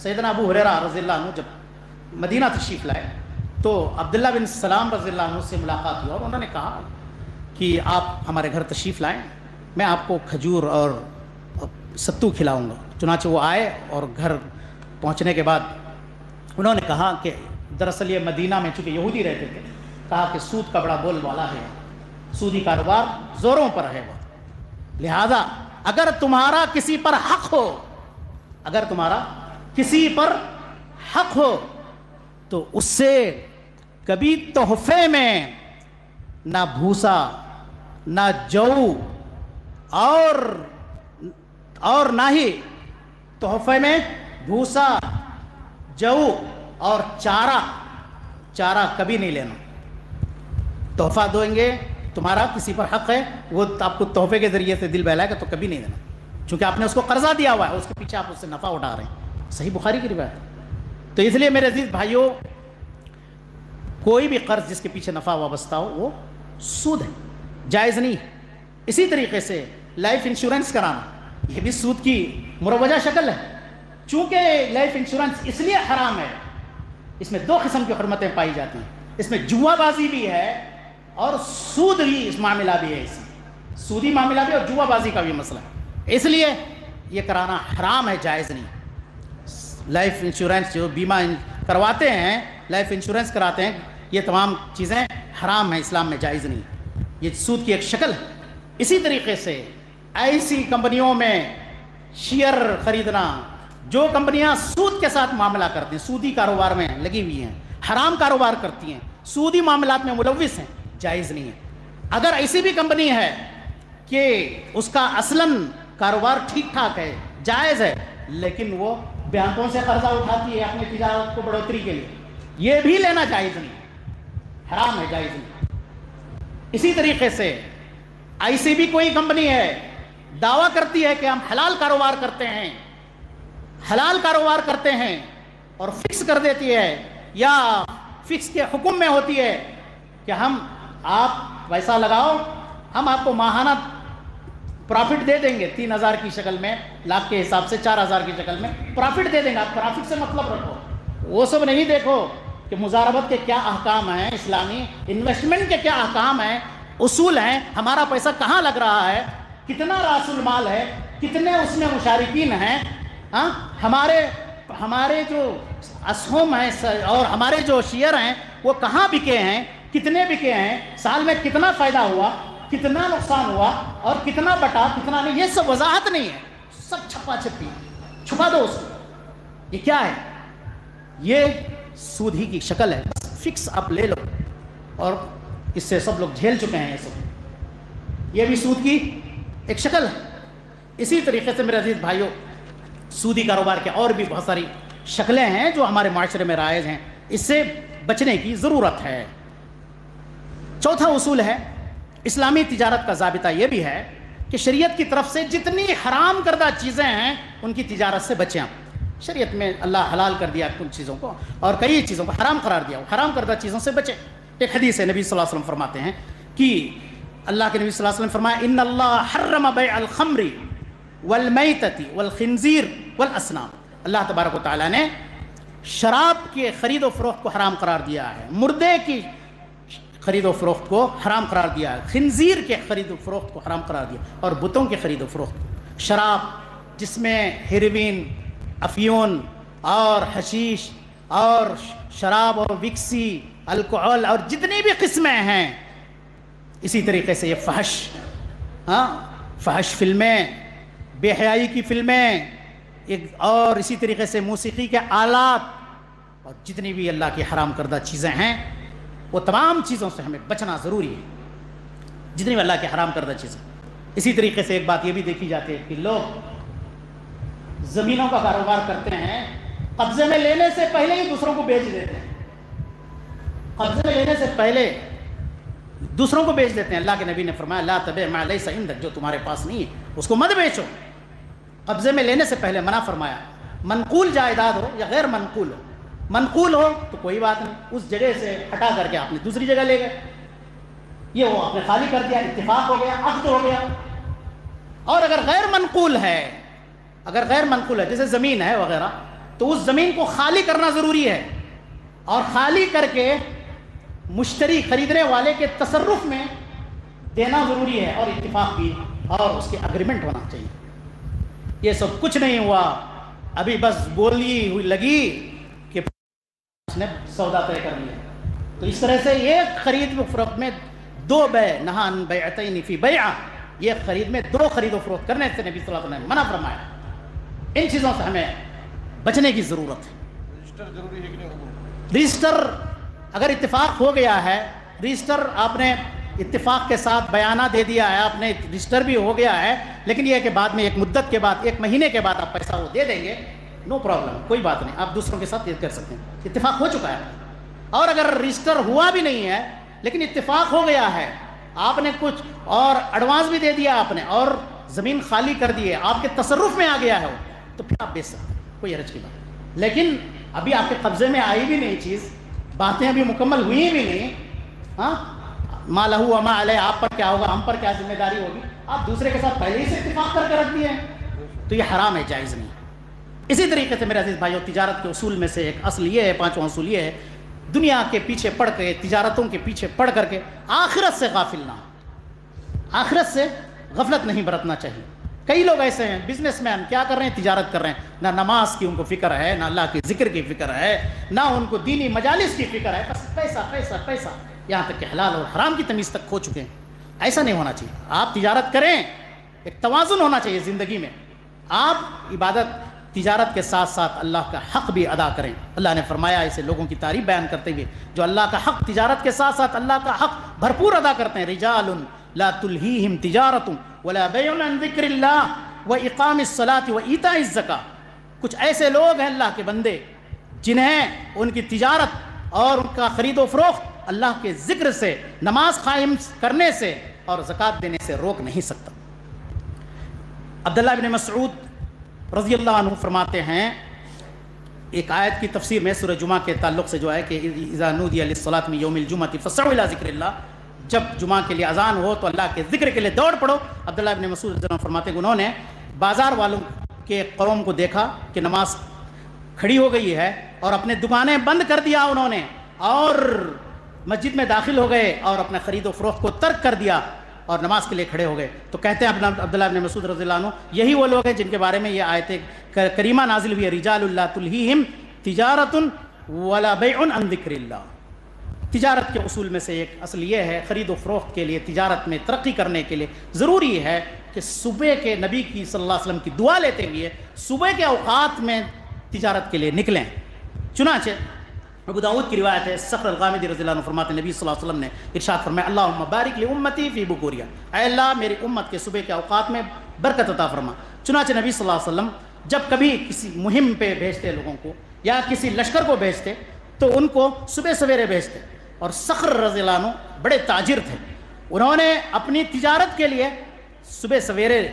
Speaker 1: سیدنا ابو ہریرہ رضی اللہ عنہ جب مدینہ تشریف لائے تو عبداللہ بن سلام رضی اللہ عنہ سے ملاقات ہوا اور انہوں نے کہا کہ آپ ہمارے گھر تشریف لائیں، میں آپ کو کھجور اور ستو کھلاؤں گا۔ چنانچہ وہ آئے اور گھر پہنچنے کے بعد انہوں نے کہا کہ دراصل یہ مدینہ میں چونکہ یہودی رہتے تھے، کہا کہ سود کا بڑا بول والا ہے، سودی کاروبار زوروں پر ہے، وہ لہذا اگر تمہارا کسی پر حق ہو، اگر تمہارا کسی پر حق ہو تو اس سے کبھی تحفے میں نہ بھوسا نہ جو اور نہ ہی تحفے میں بھوسا جو اور چارہ کبھی نہیں لینا۔ تحفہ دیں گے، تمہارا کسی پر حق ہے، وہ آپ کو تحفے کے ذریعے سے دل بہلائے گا تو کبھی نہیں دینا، چونکہ آپ نے اس کو قرضہ دیا ہوا ہے، اس کے پیچھے آپ اس سے نفع اٹھا رہے ہیں۔ صحیح بخاری کی روایت ہے۔ تو اس لیے میرے عزیز بھائیوں کوئی بھی قرض جس کے پیچھے نفع وابستہ ہو وہ سود ہے، جائز نہیں ہے۔ اسی طریقے سے لائف انشورنس کرانا یہ بھی سود کی مروجہ شکل ہے، چونکہ لائف انشورنس اس لیے حرام ہے، اس میں 2 قسم کی حرمتیں پائی جاتی ہیں، اس میں جوا بازی بھی ہے اور سود بھی اس معاملہ بھی ہے، اس میں سودی معاملہ بھی اور جوا بازی کا بھی مسئلہ ہے، اس لیے یہ کرانا حرام ہے، جائز نہیں۔ لائف انشورنس جو بیمہ کرواتے ہیں، لائف انشورنس کراتے ہیں، یہ تمام چیزیں حرام ہیں، اسلام میں جائز نہیں، یہ سود کی ایک شکل ہے۔ اسی طریقے سے ایسی کمپنیوں میں شیئر خریدنا، جو کمپنیاں سود کے ساتھ معاملہ کرتی ہیں، سودی کاروبار میں لگی ہوئی ہیں، حرام کاروبار کرتی ہیں، سودی معاملات میں ملوث ہیں، جائز نہیں ہے۔ اگر ایسی بھی کمپنی ہے کہ اس کا اصلاً کاروبار ٹھیک ٹھاک ہے، جائز ہے، لیکن وہ بینکوں سے قرضہ اٹھاتی ہے اپنی تجارت کو بڑھوتری کے لیے، یہ بھی لینا جائز نہیں، حرام ہے، جائز نہیں۔ اسی طریقے سے ایسی بھی کوئی کمپنی ہے دعویٰ کرتی ہے کہ ہم حلال کاروبار کرتے ہیں، حلال کاروبار کرتے ہیں اور فکس کر دیتی ہے یا فکس کے حکم میں ہوتی ہے کہ آپ پیسہ لگاؤ، ہم آپ کو ماہانہ پرافٹ دے دیں گے 3000 کی شکل میں، لاکھ کے حساب سے 4000 کی شکل میں پرافٹ دے دیں گے، آپ پرافٹ سے مطلب رکھو، وہ سب نہیں دیکھو کہ مضاربت کے کیا احکام ہیں، اسلامی انویسٹمنٹ کے کیا احکام ہیں، اصول ہیں، ہمارا پیسہ کہاں لگ رہا ہے، کتنا راس المال ہے، کتنے اس میں مشارکین ہیں، ہمارے جو اسہم ہیں اور ہمارے جو شیئر ہیں وہ کہاں بکے ہیں، کتنے بکے ہیں، سال میں کتنا فائدہ ہوا، کتنا نقصان ہوا اور کتنا بٹا کتنا نہیں، یہ سب وضاحت نہیں ہے، سب چھپا چھپی، چھپا دو اس کو۔ یہ کیا ہے؟ یہ سود ہی کی شکل ہے، فکس آپ لے لو، اور اس سے سب لوگ جھیل چکے ہیں، یہ سب، یہ بھی سود کی ایک شکل ہے۔ اسی طریقے سے میرے عزیز بھائیوں سودی کاروبار کے اور بھی بہت ساری شکلیں ہیں جو ہمارے معاشرے میں رائج ہیں، اس سے بچنے کی ضرورت ہے۔ چوتھا اصول ہے اسلامی تجارت کا ضابطہ یہ بھی ہے کہ شریعت کی طرف سے جتنی حرام کردہ چیزیں ہیں ان کی تجارت سے بچیں۔ شریعت میں اللہ حلال کر دیا کچھ چیزوں کو اور کئی چیزوں کو حرام قرار دیا، حرام کردہ چیزوں سے بچیں۔ ایک حدیث ہے، نبی صلی اللہ علیہ وسلم فرماتے ہیں کہ اللہ کے نبی صلی اللہ علیہ وسلم فرمایا ان اللہ حرم بیع الخمر والمیتۃ والخنزیر والاسنام، اللہ تبارک و تعالیٰ نے شراب کے خرید و فروخت کو حرام قرار دیا ہے، مردے کی خرید و فروخت کو حرام قرار دیا ہے، خنزیر کے خرید و فروخت کو حرام قرار دیا، اور بتوں کی خرید و فروخت، شراب جس میں ہیروین، افیون اور حشیش اور شراب اور وکسی، الکحل اور جتنی بھی قسمیں ہیں، اسی طریقے سے یہ فحش فلمیں، بے حیائی کی فلمیں، اور اسی طریقے سے موسیقی کے آلات اور جتنی بھی اللہ کی حرام کردہ چیزیں ہیں، وہ تمام چیزوں سے ہمیں بچنا ضروری ہے۔ جتنی بھی اللہ کے حرام کردہ چیزیں. اسی طریقے سے ایک بات یہ بھی دیکھی جاتی ہے کہ لوگ زمینوں کا کاروبار کرتے ہیں، قبضے میں لینے سے پہلے ہی دوسروں کو بیچ دیتے ہیں. قبضے میں لینے سے پہلے دوسروں کو بیچ دیتے ہیں. اللہ کے نبی نے فرمایا لا تبع ما لیس عندک، جو تمہارے پاس نہیں ہے اس کو مت بیچو. قبضے میں لینے سے پہلے منع فرمایا. منقول جائیداد ہو یا غیر منقول ہو، منقول ہو تو کوئی بات نہیں، اس جگہ سے ہٹا کر کے آپ نے دوسری جگہ لے گئے، یہ وہ آپ نے خالی کر دیا، اتفاق ہو گیا، عقد ہو گیا. اور اگر غیر منقول ہے، اگر غیر منقول ہے جیسے زمین ہے وغیرہ، تو اس زمین کو خالی کرنا ضروری ہے، اور خالی کر کے مشتری خریدنے والے کے تصرف میں دینا ضروری ہے، اور اتفاق بھی اور اس کے اگریمنٹ ہونا چاہیے. یہ سب کچھ نہیں ہوا، ابھی بس بولی ہوئی لگی کہ اس نے سودا طے کر لیا. تو اس طرح سے ایک خرید و فروخت میں دو بیع، نہا عن بیعتین فی بیعہ، یہ خرید میں دو خرید و فروخت کرنے سے نبی صلی اللہ علیہ وسلم نے منع فرمایا. ان چیزوں سے ہمیں بچنے کی ضرورت ہے.
Speaker 3: رجسٹر ضروری ہے کہ نہیں؟
Speaker 1: رجسٹر اگر اتفاق ہو گیا ہے، رجسٹر آپ نے اتفاق کے ساتھ بیانہ دے دیا ہے، آپ نے رجسٹر بھی ہو گیا ہے، لیکن یہ ہے کہ بعد میں ایک مدت کے بعد، ایک مہینے کے بعد آپ پیسہ وہ دے دیں گے، نو پرابلم، کوئی بات نہیں، آپ دوسروں کے ساتھ یہ کر سکتے ہیں، اتفاق ہو چکا ہے. اور اگر رجسٹر ہوا بھی نہیں ہے لیکن اتفاق ہو گیا ہے، آپ نے کچھ اور ایڈوانس بھی دے دیا آپ نے، اور زمین خالی کر دی ہے، آپ کے تصرف میں آ گیا ہے وہ، تو پھر آپ بیچ سکتے ہیں، کوئی حرج کی بات. لیکن ابھی آپ کے قبضے میں آئی بھی نہیں چیز، باتیں ابھی مکمل ہوئی بھی نہیں، ہاں ما لہو وما علیہ، آپ پر کیا ہوگا، ہم پر کیا ذمہ داری ہوگی، آپ دوسرے کے ساتھ پہلے ہی سے اتفاق کر کے رکھ دیے ہیں، تو یہ حرام ہے، جائز نہیں. اسی طریقے سے میرے عزیز بھائیو، تجارت کے اصول میں سے ایک اصل یہ ہے، پانچواں اصول یہ ہے، دنیا کے پیچھے پڑھ کے، تجارتوں کے پیچھے پڑھ کر کے آخرت سے غافل نہ ہو، آخرت سے غفلت نہیں برتنا چاہیے. کئی لوگ ایسے ہیں بزنس مین، کیا کر رہے ہیں، تجارت کر رہے ہیں، نہ نماز کی ان کو فکر ہے، نہ اللہ کے ذکر کی فکر ہے، نہ ان کو دینی مجالس کی فکر ہے، بس پیسہ پیسہ پیسہ، یہاں تک کہ حلال اور حرام کی تمیز تک کھو چکے ہیں. ایسا نہیں ہونا چاہیے. آپ تجارت کریں، ایک توازن ہونا چاہیے زندگی میں. آپ عبادت تجارت کے ساتھ ساتھ اللہ کا حق بھی ادا کریں. اللہ نے فرمایا اسے لوگوں کی تعریف بیان کرتے ہوئے، جو اللہ کا حق تجارت کے ساتھ ساتھ اللہ کا حق بھرپور ادا کرتے ہیں، رجال لا تلہیہم تجارت ولا بیع عن ذکر اللہ واقام الصلاۃ وایتاء الزکاۃ. کچھ ایسے لوگ ہیں اللہ کے بندے جنہیں ان کی تجارت اور ان کا خرید و فروخت اللہ کے ذکر سے، نماز قائم کرنے سے اور زکوٰۃ دینے سے روک نہیں سکتا. عبداللہ بن مسعود رضی اللہ عنہ فرماتے ہیں، ایک آیت کی تفسیر میں سورہ جمعہ کے تعلق سے جو ہے کہ اذا نودی للصلاۃ من یوم الجمعۃ فاسعوا الی ذکر اللہ، جب جمعہ کے لیے اذان ہو تو اللہ کے ذکر کے لیے دوڑ پڑو. عبداللہ بن مسعود رضی اللہ عنہ فرماتے ہیں کہ انہوں نے بازار والوں کے قوم کو دیکھا کہ نماز کھڑی ہو گئی ہے اور اپنے دکانیں بند کر دیا انہوں نے، اور مسجد میں داخل ہو گئے اور اپنے خرید و فروخت کو ترک کر دیا اور نماز کے لیے کھڑے ہو گئے. تو کہتے ہیں عبداللہ بن مسعود رضی اللہ عنہ، یہی وہ لوگ ہیں جن کے بارے میں یہ آیت کریمہ نازل ہوئی ہے، رجال لا تلہیہم تجارت ولا بیع عن ذکر اللہ. تجارت کے اصول میں سے ایک اصل یہ ہے، خرید و فروخت کے لیے، تجارت میں ترقی کرنے کے لیے ضروری ہے کہ صبح کے نبی کی صلی اللہ علیہ وسلم کی دعا لیتے ہوئے صبح کے اوقات میں تجارت کے لیے نکلیں. چنانچہ ابو داؤد کی روایت ہے، صخر الغامدی رضی اللہ عنہ فرماتے ہیں نبی صلی اللہ علیہ وسلم نے ارشاد فرمایا، اللہم بارک لامتی فی بکوریا، اے اللہ میری امت کے صبح کے اوقات میں برکت عطا فرما. چنانچہ نبی صلی اللہ علیہ وسلم جب کبھی کسی مہم پہ بھیجتے لوگوں کو یا کسی لشکر کو بھیجتے تو ان کو صبح سویرے بھیجتے. اور صخر رضی اللہ عنہ بڑے تاجر تھے، انہوں نے اپنی تجارت کے لیے صبح سویرے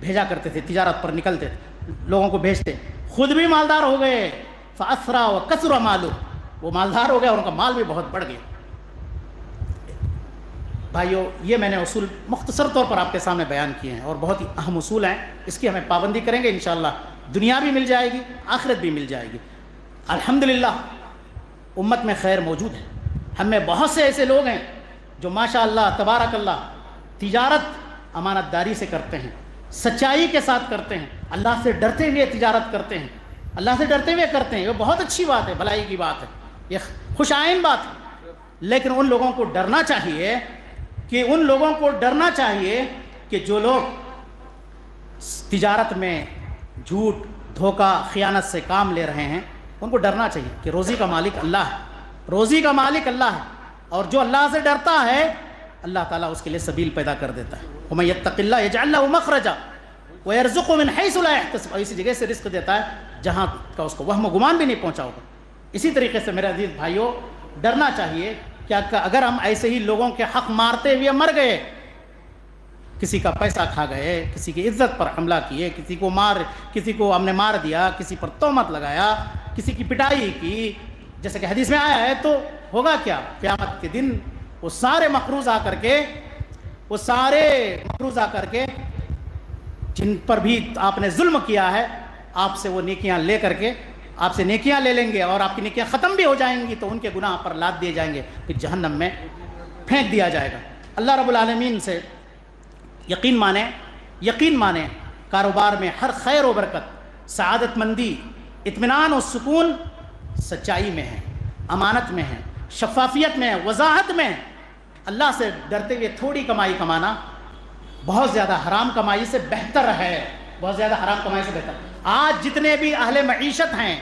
Speaker 1: بھیجا کرتے تھے، تجارت پر نکلتے تھے، لوگوں کو بھیجتے، خود بھی مالدار ہو گئے. فاسرا وکثر مالو، وہ مالدار ہو گئے اور ان کا مال بھی بہت بڑھ گیا. بھائیو، یہ میں نے اصول مختصر طور پر آپ کے سامنے بیان کیے ہیں اور بہت ہی اہم اصول ہیں، اس کی ہمیں پابندی کریں گے انشاءاللہ دنیا بھی مل جائے گی، آخرت بھی مل جائے گی. الحمدللہ امت میں خیر موجود ہے. ہم میں بہت سے ایسے لوگ ہیں جو ماشاءاللہ تبارک اللہ تجارت امانت داری سے کرتے ہیں، سچائی کے ساتھ کرتے ہیں، اللہ سے ڈرتے ہوئے تجارت کرتے ہیں، اللہ سے ڈرتے ہوئے کرتے ہیں. یہ بہت اچھی بات ہے، بھلائی کی بات ہے، یہ خوش آئین بات ہے. لیکن ان لوگوں کو ڈرنا چاہیے کہ جو لوگ تجارت میں جھوٹ، دھوکہ، خیانت سے کام لے رہے ہیں، ان کو ڈرنا چاہیے کہ روزی کا مالک اللہ ہے، روزی کا مالک اللہ ہے. اور جو اللہ سے ڈرتا ہے اللہ تعالیٰ اس کے لیے سبیل پیدا کر دیتا ہے. وَمَن يَتَّقِ اللَّهَ يَجْعَل لَّهُ مَخْرَجًا وَيَرْزُقْهُ مِنْ حَيْثُ لَا يَحْتَسِبُ. اسی جگہ سے رزق دیتا ہے جہاں کا اس کو وہم و گمان بھی نہیں پہنچا ہوگا. اسی طریقے سے میرے عزیز بھائیوں ڈرنا چاہیے کہ اگر ہم ایسے ہی لوگوں کے حق مارتے ہوئے مر گئے، کسی کا پیسہ کھا گئے، کسی کی عزت پر حملہ کیے، کسی کو ہم نے مار دیا، کسی پر تہمت لگایا، کسی کی پٹائی کی، جیسے کہ حدیث میں آیا ہے، تو ہوگا کیا؟ قیامت کے دن وہ سارے مقروض آ کر کے جن پر بھی آپ نے ظلم کیا ہے، آپ سے وہ نیکیاں لے کر کے آپ سے نیکیاں لے لیں گے اور آپ کی نیکیاں ختم بھی ہو جائیں گی، تو ان کے گناہ پر لاد دیے جائیں گے، پھر جہنم میں پھینک دیا جائے گا. اللہ رب العالمین سے یقین مانیں کاروبار میں ہر خیر و برکت، سعادت مندی، اطمینان و سکون سچائی میں ہے، امانت میں ہے، شفافیت میں ہے، وضاحت میں ہے. اللہ سے ڈرتے ہوئے تھوڑی کمائی کمانا بہت زیادہ حرام کمائی سے بہتر ہے، بہت زیادہ حرام کمائی سے بہتر. آج جتنے بھی اہل معیشت ہیں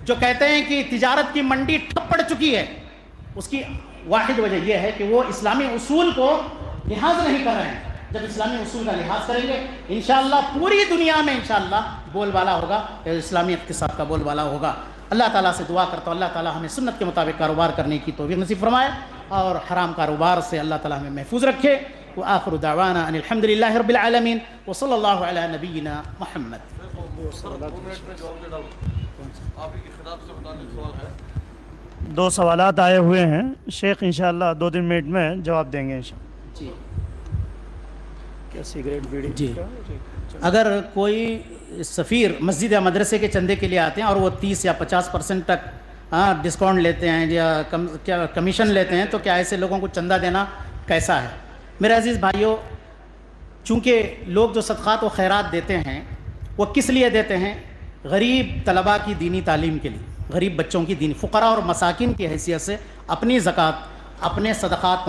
Speaker 1: جو کہتے ہیں کہ تجارت کی منڈی ٹھپ پڑ چکی ہے، اس کی واحد وجہ یہ ہے کہ وہ اسلامی اصول کو لحاظ نہیں کر رہے ہیں. جب اسلامی اصول کا لحاظ کریں گے انشاءاللہ پوری دنیا میں انشاءاللہ بول بالا ہوگا، اسلامی اقتصاد کا بول بالا ہوگا. اللہ تعالیٰ سے دعا کرتا ہوں اللہ تعالیٰ ہمیں سنت کے مطابق کاروبار کرنے کی توفیق نصیب فرمائے اور حرام کاروبار سے اللہ تعالیٰ ہمیں محفوظ رکھے. وآخر دعوانا ان الحمد للہ رب العالمین وصلی اللہ علی نبینا محمد.
Speaker 2: دو سوالات آئے ہوئے ہیں، شیخ انشاءاللہ 2-3 منٹ میں جواب دیں گے انشاءاللہ.
Speaker 1: جی
Speaker 2: کیا سگریٹ بیڑی؟
Speaker 1: جی اگر کوئی سفیر مسجد یا مدرسے کے چندے کے لیے آتے ہیں اور وہ 30 یا 50% تک ڈسکاؤنٹ لیتے ہیں یا کمیشن لیتے ہیں، تو کیا ایسے لوگوں کو چندہ دینا کیسا ہے؟ میرے عزیز بھائیوں، چونکہ لوگ جو صدقات و خیرات دیتے ہیں وہ کس لیے دیتے ہیں؟ غریب طلباء کی دینی تعلیم کے لیے، غریب بچوں کی دینی، فقراء اور مساکین کی حیثیت سے اپنی زکوٰۃ، اپنے صدقات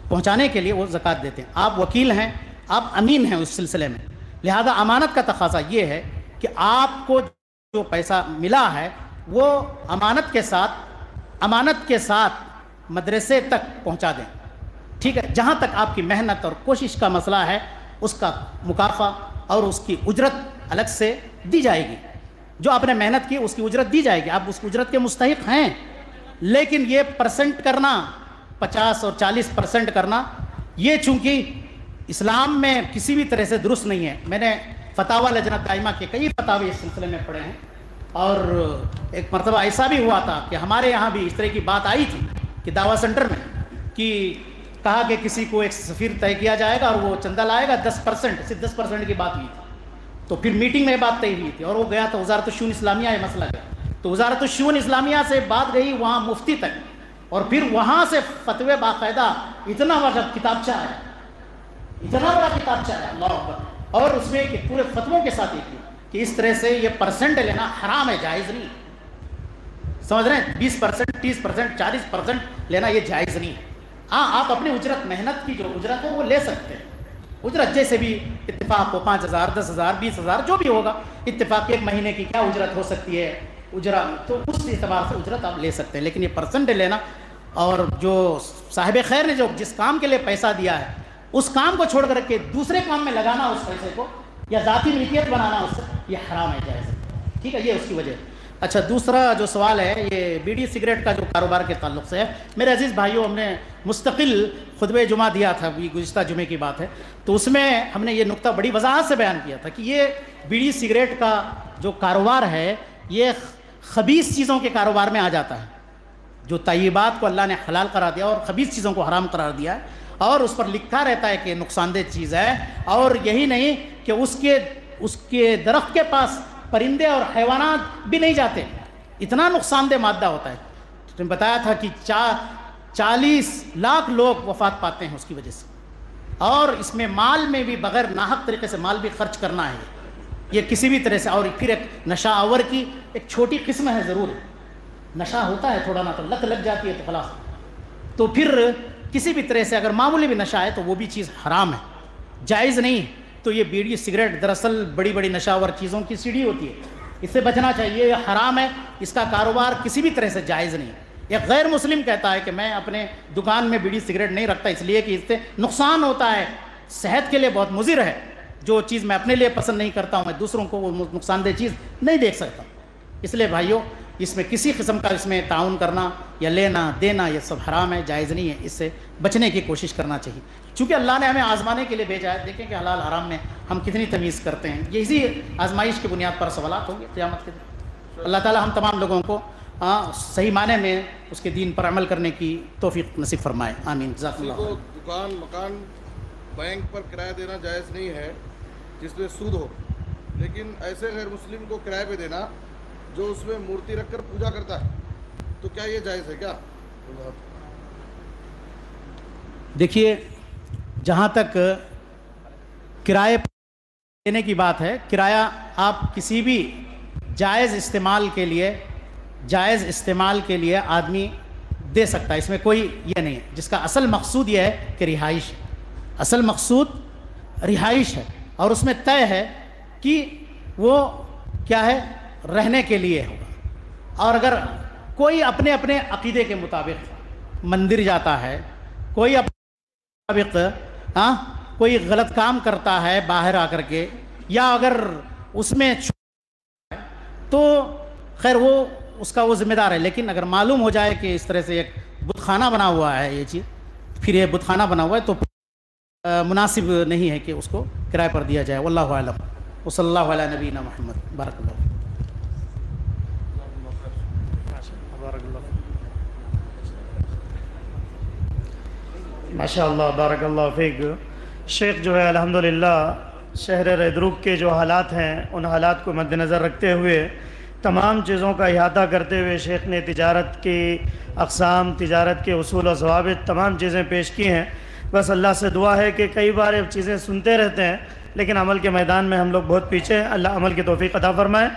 Speaker 1: پہنچانے کے لیے وہ زکوٰۃ دیتے ہیں. آپ وکیل ہیں، آپ امین ہیں اس سلسلے میں، لہذا امانت کا تقاضا یہ ہے کہ آپ کو جو پیسہ ملا ہے وہ امانت کے ساتھ مدرسے تک پہنچا دیں. ٹھیک ہے، جہاں تک آپ کی محنت اور کوشش کا مسئلہ ہے اس کا مکافہ اور اس کی اجرت الگ سے دی جائے گی. جو آپ نے محنت کی اس کی اجرت دی جائے گی، آپ اس اجرت کے مستحق ہیں. لیکن یہ پرسنٹ کرنا، 50 اور 40% کرنا، یہ چونکہ اسلام میں کسی بھی طرح سے درست نہیں ہے. میں نے فتاوی لجنہ دائمہ کے کئی فتاوی اس سلسلے میں پڑھے ہیں، اور ایک مرتبہ ایسا بھی ہوا تھا کہ ہمارے یہاں بھی اس طرح کی بات آئی تھی کہ دعویٰ سینٹر میں کہ کہا کہ کسی کو ایک سفیر طے کیا جائے گا اور وہ چندہ لائے گا 10%، صرف 10% کی بات ہوئی تھی. تو پھر میٹنگ میں بات طے ہوئی تھی اور وہ گیا تھا وزارت الشؤون اسلامیہ، یہ مسئلہ گیا تو وزارت الشؤون اسلامیہ سے بات گئی وہاں مفتی تک، اور پھر وہاں سے فتوے باقاعدہ اتنا بڑا کتابچہ ہے، اللہ اکبر، اور اس میں کہ پورے فتووں کے ساتھ یہ کہ اس طرح سے یہ پرسنٹ لینا حرام ہے، جائز نہیں. سمجھ رہے ہیں؟ 20%، 30%، 40% لینا یہ جائز نہیں ہے. ہاں، آپ اپنی اجرت، محنت کی جو اجرت ہے وہ لے سکتے ہیں. اجرت جیسے بھی اتفاق ہو، 5000، 10000، 20000 جو بھی ہوگا اتفاق، ایک مہینے کی کیا اجرت ہو سکتی ہے اجرت، تو اس اعتبار سے اجرت آپ لے سکتے ہیں. لیکن یہ پرسنٹ لینا، اور جو صاحب خیر نے جو جس کام کے لیے پیسہ دیا ہے اس کام کو چھوڑ کر کے دوسرے کام میں لگانا اس پیسے کو، یا ذاتی ملکیت بنانا اس سے، یہ حرام ہے، جائز ہے. ٹھیک ہے، یہ اس کی وجہ. اچھا، دوسرا جو سوال ہے یہ بیڑی سگریٹ کا جو کاروبار کے تعلق سے ہے. میرے عزیز بھائیوں، ہم نے مستقل خطبہ جمعہ دیا تھا، ابھی گزشتہ جمعے کی بات ہے، تو اس میں ہم نے یہ نقطہ بڑی وضاحت سے بیان کیا تھا کہ یہ بیڑی سگریٹ کا جو کاروبار ہے یہ خبیث چیزوں کے کاروبار میں آ جاتا ہے. جو طیبات کو اللہ نے حلال قرار دیا اور خبیث چیزوں کو حرام قرار دیا ہے، اور اس پر لکھا رہتا ہے کہ نقصان دہ چیز ہے. اور یہی نہیں کہ اس کے درخت کے پاس پرندے اور حیوانات بھی نہیں جاتے، اتنا نقصان دہ مادہ ہوتا ہے. تم بتایا تھا کہ 40 لاکھ لوگ وفات پاتے ہیں اس کی وجہ سے. اور اس میں مال میں بھی بغیر ناحق طریقے سے مال بھی خرچ کرنا ہے یہ کسی بھی طرح سے. اور پھر ایک نشہ آور کی ایک چھوٹی قسم ہے، ضرور نشہ ہوتا ہے تھوڑا نا، تو لت لگ جاتی ہے تو خلاص. تو پھر کسی بھی طرح سے اگر معمولی بھی نشہ ہے تو وہ بھی چیز حرام ہے، جائز نہیں. تو یہ بیڑی سگریٹ دراصل بڑی بڑی نشہ آور چیزوں کی سیڑھی ہوتی ہے، اس سے بچنا چاہیے. یہ حرام ہے، اس کا کاروبار کسی بھی طرح سے جائز نہیں. ایک غیر مسلم کہتا ہے کہ میں اپنے دکان میں بیڑی سگریٹ نہیں رکھتا اس لیے کہ اس سے نقصان ہوتا ہے، صحت کے لیے بہت مضر ہے، جو چیز میں اپنے لیے پسند نہیں کرتا ہوں میں دوسروں کو وہ نقصان دہ چیز نہیں دیکھ سکتا۔ اس لیے بھائیوں اس میں کسی قسم کا اس میں تعاون کرنا یا لینا دینا یہ سب حرام ہے، جائز نہیں ہے، اس سے بچنے کی کوشش کرنا چاہیے، چونکہ اللہ نے ہمیں آزمانے کے لیے بھیجا ہے۔ دیکھیں کہ حلال حرام میں ہم کتنی تمیز کرتے ہیں، یہ اسی آزمائش کی بنیاد پر سوالات ہوں گے قیامت کے دن۔ اللہ تعالی ہم تمام لوگوں کو صحیح معنی میں اس کے دین پر عمل کرنے کی توفیق نصیب فرمائے، آمین۔ جزاک
Speaker 3: کسی
Speaker 1: اللہ
Speaker 3: کو
Speaker 1: خیر۔
Speaker 3: دکان مکان بینک پر کرایہ دینا جائز نہیں ہے جس میں سود ہو، لیکن ایسے غیر مسلم کو کرایہ پہ دینا جو اس میں مورتی رکھ کر پوجا کرتا ہے، تو کیا یہ جائز ہے کیا؟
Speaker 1: دیکھیے جہاں تک کرائے دینے کی بات ہے، کرایہ آپ کسی بھی جائز استعمال کے لیے آدمی دے سکتا ہے، اس میں کوئی یہ نہیں ہے، جس کا اصل مقصود یہ ہے کہ رہائش ہے، اصل مقصود رہائش ہے، اور اس میں طے ہے کہ وہ کیا ہے، رہنے کے لیے ہوگا۔ اور اگر کوئی اپنے اپنے عقیدے کے مطابق مندر جاتا ہے، کوئی اپنے مطابق کوئی غلط کام کرتا ہے باہر آ کر کے، یا اگر اس میں تو خیر وہ اس کا وہ ذمہ دار ہے، لیکن اگر معلوم ہو جائے کہ اس طرح سے ایک بت خانہ بنا ہوا ہے یہ چیز، پھر یہ بت خانہ بنا ہوا ہے تو مناسب نہیں ہے کہ اس کو کرائے پر دیا جائے۔ واللہ اعلم، وصلی اللہ علی نبینا محمد، بارک اللہ۔
Speaker 2: ماشاء اللہ، بارک اللہ فیک۔ شیخ جو ہے الحمدللہ شہر ریدروک کے جو حالات ہیں ان حالات کو مد نظر رکھتے ہوئے تمام چیزوں کا احاطہ کرتے ہوئے شیخ نے تجارت کی اقسام، تجارت کے اصول و ضوابط تمام چیزیں پیش کی ہیں۔ بس اللہ سے دعا ہے کہ کئی بار چیزیں سنتے رہتے ہیں لیکن عمل کے میدان میں ہم لوگ بہت پیچھے ہیں، اللہ عمل کی توفیق عطا فرمائے۔